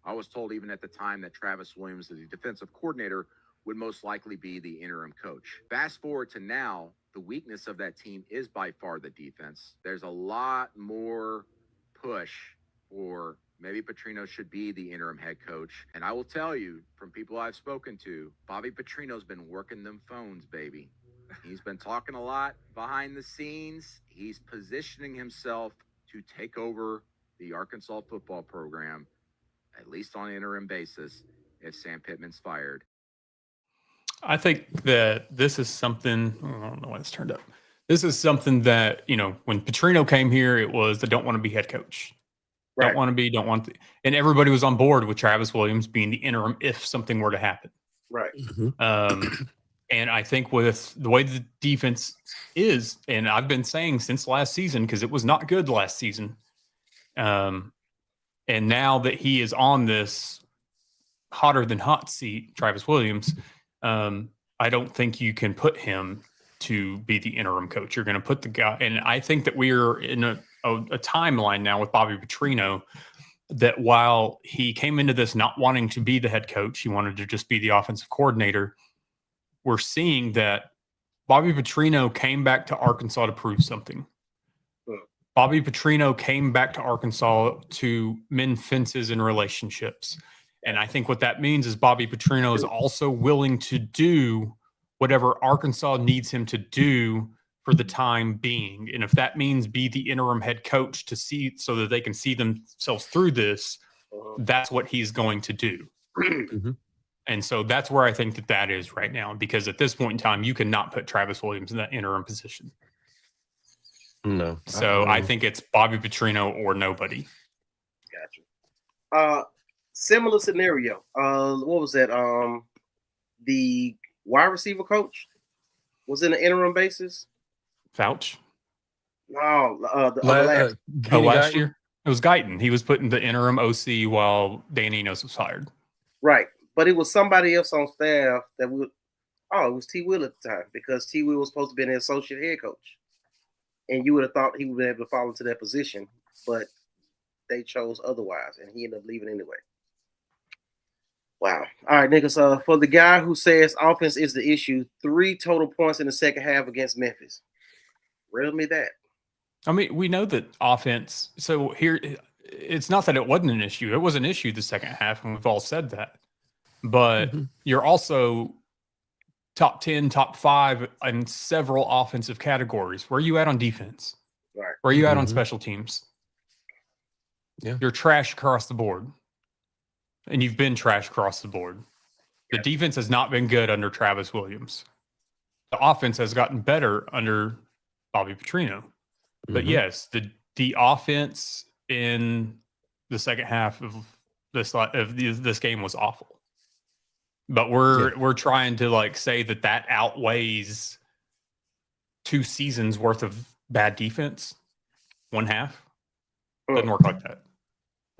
I was told even at the time that Travis Williams, the defensive coordinator, would most likely be the interim coach. Fast forward to now, the weakness of that team is by far the defense. There's a lot more push for maybe Petrino should be the interim head coach. And I will tell you, from people I've spoken to, Bobby Petrino's been working them phones, baby. He's been talking a lot behind the scenes. He's positioning himself to take over the Arkansas football program, at least on an interim basis, if Sam Pittman's fired. I think that this is something, I don't know why it's turned up. This is something that, when Petrino came here, it was the don't want to be head coach. Right. Don't want to. And everybody was on board with Travis Williams being the interim if something were to happen. Right. And I think with the way the defense is, and I've been saying since last season, because it was not good last season. And now that he is on this hotter than hot seat, Travis Williams, I don't think you can put him to be the interim coach. You're going to put the guy, and I think that we're in a timeline now with Bobby Petrino that while he came into this not wanting to be the head coach, he wanted to just be the offensive coordinator. We're seeing that Bobby Petrino came back to Arkansas to prove something. Bobby Petrino came back to Arkansas to mend fences and relationships. And I think what that means is Bobby Petrino is also willing to do whatever Arkansas needs him to do for the time being. And if that means be the interim head coach to see so that they can see themselves through this, that's what he's going to do. And so that's where I think that is right now, because at this point in time, you cannot put Travis Williams in that interim position. No. So I think it's Bobby Petrino or nobody. Gotcha. Similar scenario. What was that? The wide receiver coach was in an interim basis. Fouch? No, last year. It was Guyton. He was put in the interim OC while Dan Enos was hired. Right. But it was somebody else on staff that would. Oh, it was T. Will at the time, because T. Will was supposed to be an associate head coach. And you would have thought he would be able to fall into that position, but they chose otherwise, and he ended up leaving anyway. Wow. All right, niggas. For the guy who says offense is the issue, 3 total points in the second half against Memphis. Riddle me that. I mean, we know that offense. So here, it's not that it wasn't an issue. It was an issue the second half, and we've all said that. But you're also top 10, top 5 in several offensive categories. Where are you at on defense? Right. Where are you at on special teams? Yeah. You're trash across the board. And you've been trash across the board. The defense has not been good under Travis Williams. The offense has gotten better under Bobby Petrino. But yes, the offense in the second half of this game was awful. But we're trying to like say that outweighs 2 seasons worth of bad defense. 1 half doesn't work like that.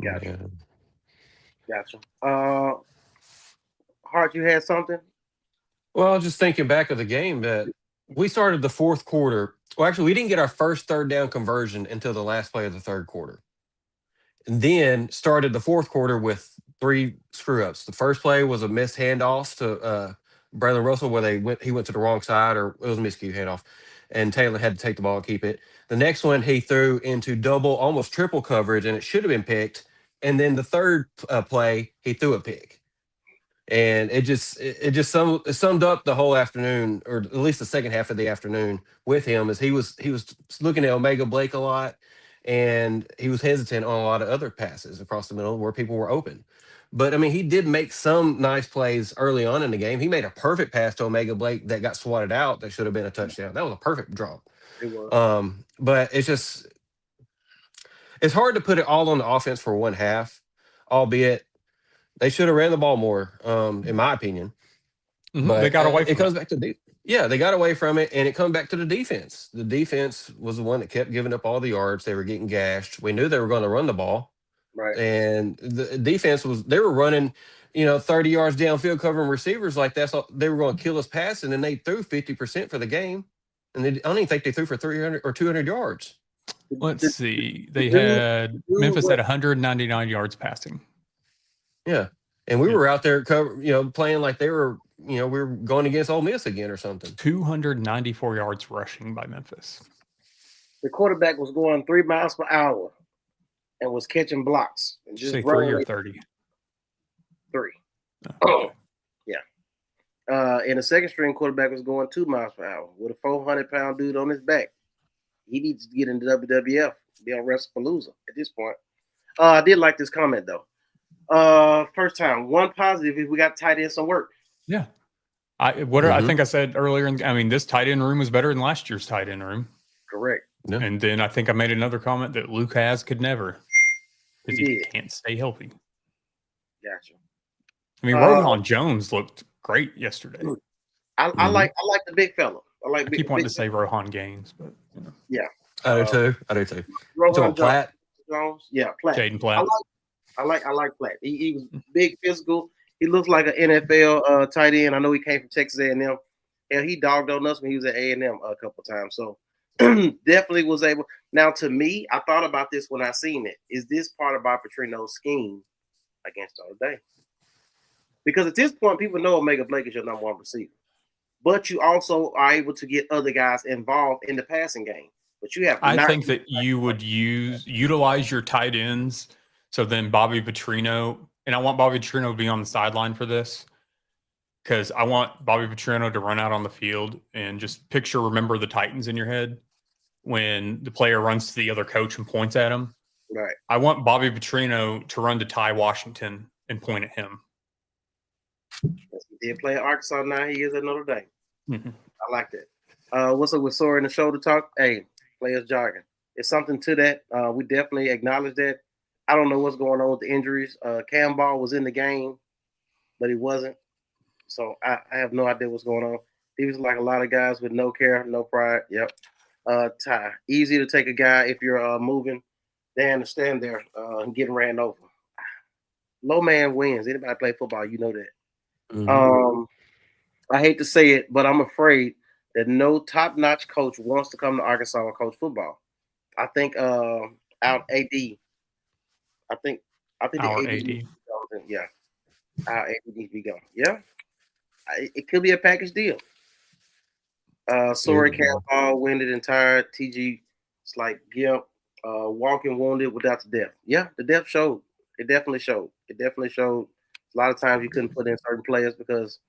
Gotcha. Hart, you had something? Well, just thinking back of the game, that we started the fourth quarter. Well, actually, we didn't get our first third down conversion until the last play of the third quarter. And then started the fourth quarter with 3 screw-ups. The first play was a missed handoff to Braylon Russell where he went to the wrong side, or it was a miscue handoff, and Taylor had to take the ball and keep it. The next one he threw into double, almost triple coverage, and it should have been picked. And then the third play, he threw a pick. And it summed up the whole afternoon, or at least the second half of the afternoon with him, as he was looking at Omega Blake a lot, and he was hesitant on a lot of other passes across the middle where people were open. But I mean, he did make some nice plays early on in the game. He made a perfect pass to Omega Blake that got swatted out that should have been a touchdown. That was a perfect drop. It was. But it's hard to put it all on the offense for 1 half, albeit they should have ran the ball more, in my opinion. But they got away from it. Comes back to they got away from it, and it comes back to the defense. The defense was the one that kept giving up all the yards. They were getting gashed. We knew they were going to run the ball. Right. And the defense they were running, 30 yards downfield covering receivers like that. So they were going to kill us passing, and they threw 50% for the game. And I don't even think they threw for 300 or 200 yards. Let's see. Memphis had 199 yards passing. Yeah. And we were out there playing like they were, we were going against Ole Miss again or something. 294 yards rushing by Memphis. The quarterback was going 3 miles per hour and was catching blocks. And just say 3 or 30? 3. Oh. Yeah. And the second string quarterback was going 2 miles per hour with a 400-pound dude on his back. He needs to get into WWF, be on WrestlePalooza at this point. I did like this comment, though. First time, one positive is we got tight end some work. Yeah. I think I said earlier, this tight end room was better than last year's tight end room. Correct. Yeah. And then I think I made another comment that Luke could never, because he can't stay healthy. Gotcha. Rohan Jones looked great yesterday. I like the big fella. I keep wanting to say Rohan Gaines, but yeah. I do too. Rohan Platt. Jones. Yeah, Platt. Jaden Platt. I like Platt. He was big, physical. He looks like an NFL tight end. I know he came from Texas A&M, and he dogged on us when he was at A&M a couple times. So definitely was able. Now, to me, I thought about this when I seen it. Is this part of Bob Petrino's scheme against Notre Dame? Because at this point, people know Omega Blake is your number 1 receiver, but you also are able to get other guys involved in the passing game. But you have. I think that you would utilize your tight ends. So then Bobby Petrino, and I want Bobby Petrino to be on the sideline for this, because I want Bobby Petrino to run out on the field and just remember the Titans in your head when the player runs to the other coach and points at him. Right. I want Bobby Petrino to run to Ty Washington and point at him. He did play at Arkansas. Now he is at Notre Dame. Mm-hmm. I like that. What's up with Sore in the shoulder talk? Hey, players jogging. It's something to that. We definitely acknowledge that. I don't know what's going on with the injuries. Cam Ball was in the game, but he wasn't. So I have no idea what's going on. He was like a lot of guys with no care, no pride. Yep. Ty. Easy to take a guy if you're moving than to stand there and getting ran over. Low man wins. Anybody play football, you know that. Mm-hmm. I hate to say it, but I'm afraid that no top-notch coach wants to come to Arkansas and coach football. I think out AD. I think our the AD. Yeah. Our AD needs to be gone. Yeah. It could be a package deal. Sorry, Cam Ball, winded and tired. TG, it's like, yeah. Walking wounded without the depth. Yeah, the depth showed. It definitely showed. A lot of times you couldn't put in certain players because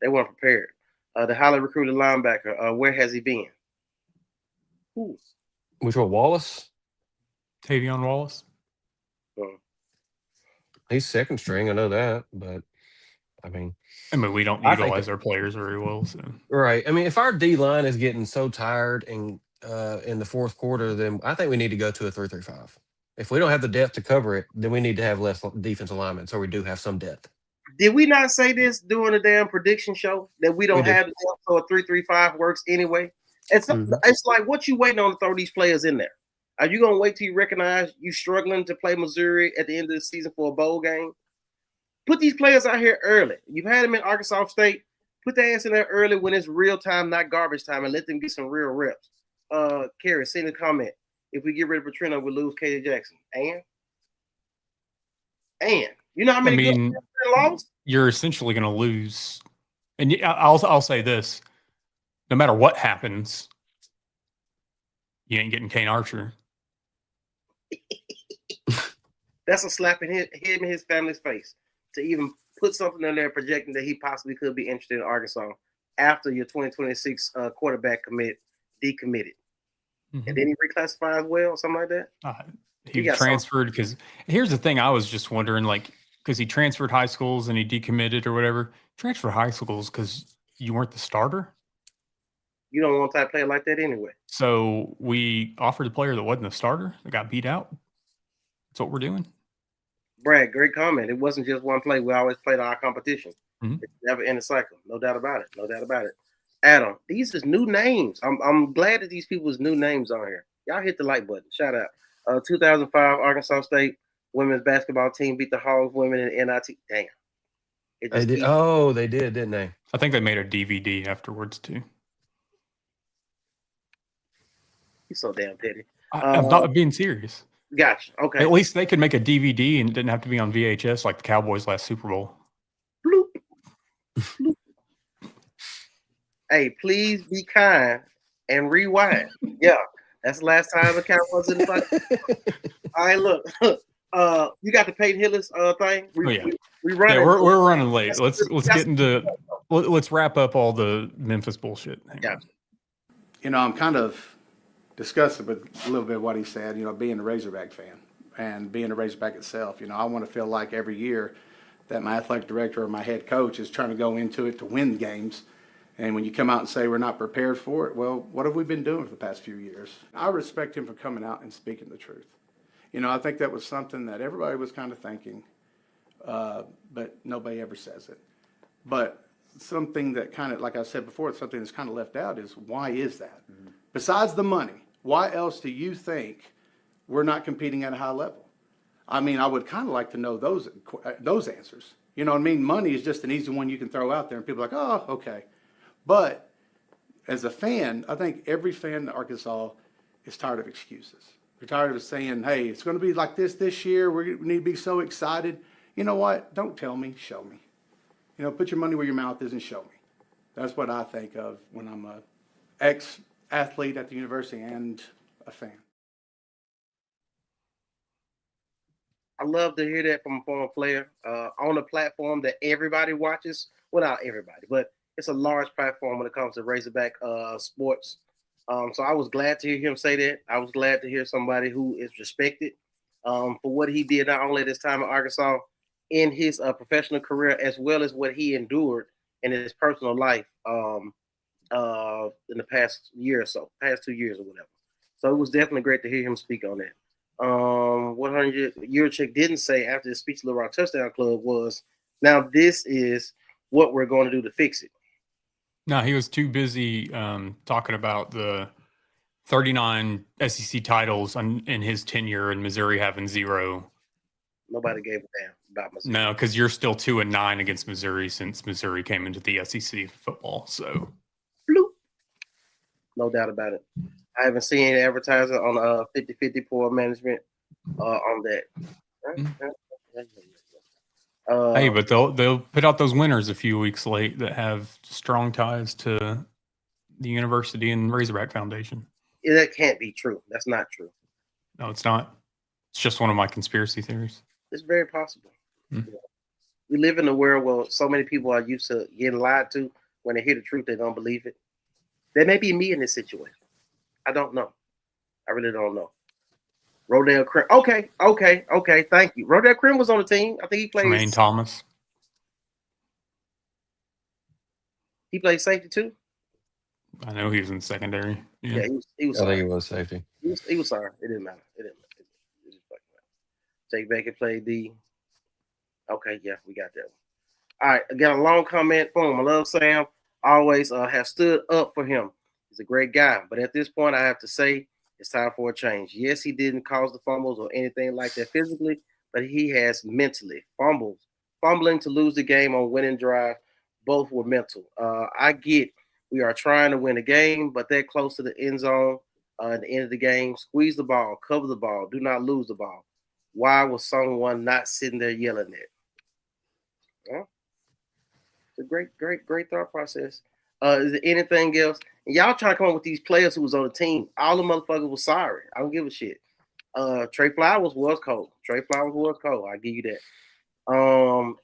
they weren't prepared. The highly recruited linebacker, where has he been? Ooh. Which one, Wallace? Tavion Wallace. He's second string. I know that, but I mean, we don't utilize our players very well. So right. I mean, if our D line is getting so tired and in the fourth quarter, then I think we need to go to a 3-3-5. If we don't have the depth to cover it, then we need to have less defensive linemen, so we do have some depth. Did we not say this during the damn prediction show that we don't have the depth, so a 3-3-5 works anyway? It's like, what you waiting on to throw these players in there? Are you gonna wait till you recognize you struggling to play Missouri at the end of the season for a bowl game? Put these players out here early. You've had them in Arkansas State. Put their ass in there early when it's real time, not garbage time, and let them get some real reps. Kerry, send a comment. If we get rid of Petrino, we lose KJ Jackson. And you know how many good lost? You're essentially going to lose. And I'll say this: no matter what happens, you ain't getting Kane Archer. That's a slap in him and his family's face to even put something in there projecting that he possibly could be interested in Arkansas after your 2026 quarterback decommitted. And then he reclassified as well, something like that. He transferred because here's the thing: I was just wondering, because he transferred high schools and he decommitted or whatever. Transfer high schools because you weren't the starter. You don't want that player like that anyway. So we offered a player that wasn't a starter that got beat out. That's what we're doing. Brad, great comment. It wasn't just one play. We always played our competition. It's never in a cycle. No doubt about it. Adam, these is new names. I'm glad that these people's new names on here. Y'all hit the like button. Shout out. 2005 Arkansas State women's basketball team beat the Hogs women in NIT. Damn. They did. Oh, they did, didn't they? I think they made a DVD afterwards too. You're so damn petty. I'm not being serious. Gotcha. Okay. At least they could make a DVD and it didn't have to be on VHS like the Cowboys last Super Bowl. Bloop. Bloop. Hey, please be kind and rewind. Yeah, that's the last time the Cowboys in the fight. All right, look. You got the Peyton Hillis thing. We running. Yeah, we're running late. Let's get into. Let's wrap up all the Memphis bullshit. Yeah. I'm kind of disgusted with a little bit of what he said. Being a Razorback fan and being a Razorback itself. I want to feel like every year that my athletic director or my head coach is trying to go into it to win games. And when you come out and say we're not prepared for it, well, what have we been doing for the past few years? I respect him for coming out and speaking the truth. I think that was something that everybody was kind of thinking, but nobody ever says it. But something that kind of, like I said before, something that's kind of left out is why is that? Besides the money, why else do you think we're not competing at a high level? I mean, I would kind of like to know those answers. You know what I mean? Money is just an easy one you can throw out there, and people are like, oh, okay. But as a fan, I think every fan in Arkansas is tired of excuses. We're tired of saying, hey, it's going to be like this year. We need to be so excited. You know what? Don't tell me, show me. Put your money where your mouth is and show me. That's what I think of when I'm an ex-athlete at the university and a fan. I love to hear that from a former player on a platform that everybody watches. Well, not everybody, but it's a large platform when it comes to Razorback sports. So I was glad to hear him say that. I was glad to hear somebody who is respected for what he did, not only at his time in Arkansas, in his professional career, as well as what he endured in his personal life in the past year or so, past 2 years or whatever. So it was definitely great to hear him speak on that. 100 Yurchik didn't say after the speech to the Rock Touchdown Club was, now this is what we're going to do to fix it. No, he was too busy talking about the 39 SEC titles in his tenure and Missouri having 0. Nobody gave a damn about Missouri. No, because you're still 2-9 against Missouri since Missouri came into the SEC football. So, bloop. No doubt about it. I haven't seen any advertising on 50-50 poor management on that. Hey, but they'll put out those winners a few weeks late that have strong ties to the university and Razorback Foundation. Yeah, that can't be true. That's not true. No, it's not. It's just one of my conspiracy theories. It's very possible. We live in a world where so many people are used to getting lied to. When they hear the truth, they don't believe it. That may be me in this situation. I don't know. I really don't know. Rodell Krim. Okay. Thank you. Rodell Krim was on the team. I think he played. Tremaine Thomas. He played safety too. I know he was in secondary. Yeah, he was. I think he was safety. He was sorry. It didn't matter. It didn't matter. Jake Beckett played D. Okay, yeah, we got that one. All right, I got a long comment. Boom. I love Sam. Always have stood up for him. He's a great guy. But at this point, I have to say it's time for a change. Yes, he didn't cause the fumbles or anything like that physically, but he has mentally fumbling to lose the game on winning drive. Both were mental. I get we are trying to win a game, but they're close to the end zone at the end of the game. Squeeze the ball, cover the ball, do not lose the ball. Why was someone not sitting there yelling it? Well, it's a great thought process. Is there anything else? And y'all trying to come up with these players who was on the team. All the motherfuckers was sorry. I don't give a shit. Trey Flowers was cold. I'll give you that.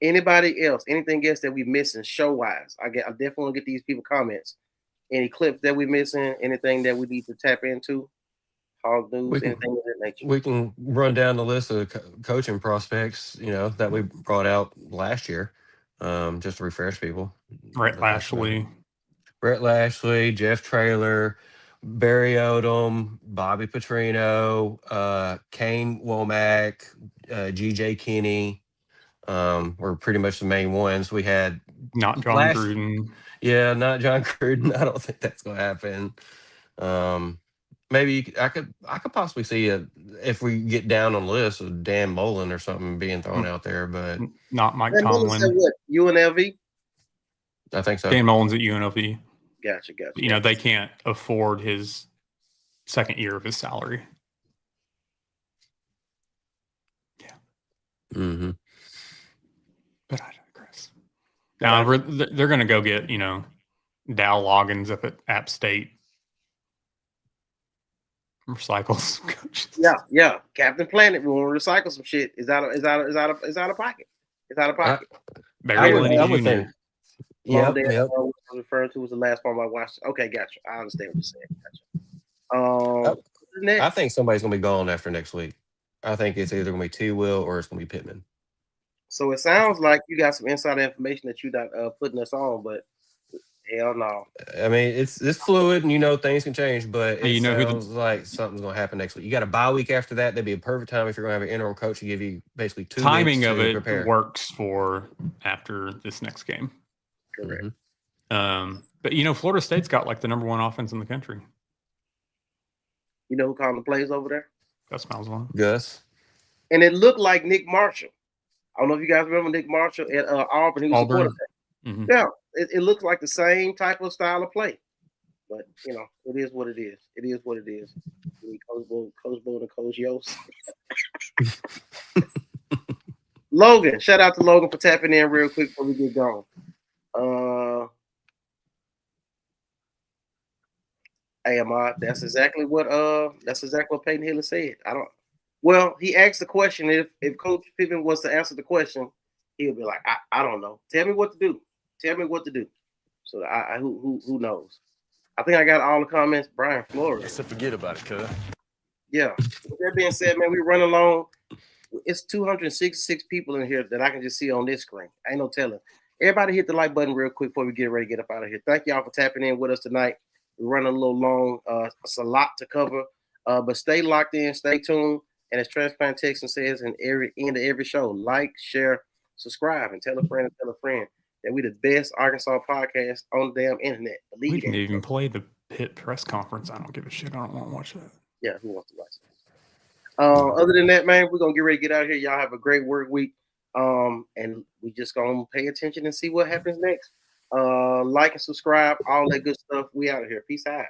Anybody else? Anything else that we missing show-wise? I definitely want to get these people comments. Any clips that we missing? Anything that we need to tap into? Hog news, anything of that nature. We can run down the list of coaching prospects, that we brought out last year, just to refresh people. Brett Lashley, Jeff Traylor, Barry Odom, Bobby Petrino, Kane Womack, G.J. Kinney were pretty much the main ones. We had not John Gruden. Yeah, not John Gruden. I don't think that's going to happen. Maybe I could possibly see if we get down on the list of Dan Mullen or something being thrown out there, but not Mike Dan Tomlin. Said what? UNLV? I think so. Dan Mullen's at UNLV. Gotcha. They can't afford his second year of his salary. Yeah. Mm-hmm. But I digress. Now they're going to go get Dow Loggins up at App State. Recycles coaches. Yeah. Captain Planet. We want to recycle some shit. Is out of pocket. It's out of pocket. Barry Lenny Jr. Yep. I was referring to was the last one I watched. Okay, gotcha. I understand what you're saying. Gotcha. I think somebody's gonna be gone after next week. I think it's either gonna be T. Will or it's gonna be Pittman. So it sounds like you got some insider information that you're not putting us on, but hell no. I mean, it's fluid, and things can change, but it sounds like something's gonna happen next week. You got a bye week after that. That'd be a perfect time if you're gonna have an interim coach to give you basically 2 timing weeks of to it prepare. Works for after this next game. Correct. But Florida State's got like the number one offense in the country. You know who called the plays over there? Gus Malzahn. Gus. And it looked like Nick Marshall. I don't know if you guys remember Nick Marshall at Auburn. He was a quarterback. Mm-hmm. Yeah, it looks like the same type of style of play. But, it is what it is. It is what it is. Coach Bull and Coach Yost. Logan. Shout out to Logan for tapping in real quick before we get going. Ahmad, that's exactly what Peyton Hillis said. He asked the question, if Coach Pippen was to answer the question, he'll be like, I don't know. Tell me what to do. So who knows? I think I got all the comments. Brian Flores. So forget about it, cuz. Yeah. With that being said, man, we run along. It's 266 people in here that I can just see on this screen. Ain't no telling. Everybody hit the like button real quick before we get ready to get up out of here. Thank y'all for tapping in with us tonight. We're running a little long. It's a lot to cover. But stay locked in, stay tuned. And as Transplant Texan says in every end of every show, like, share, subscribe, and tell a friend that we the best Arkansas podcast on the damn internet. We didn't even play the Pitt press conference. I don't give a shit. I don't want to watch that. Yeah, who wants to watch that? Other than that, man, we're gonna get ready to get out of here. Y'all have a great work week. And we just gonna pay attention and see what happens next. Like and subscribe, all that good stuff. We out of here. Peace out.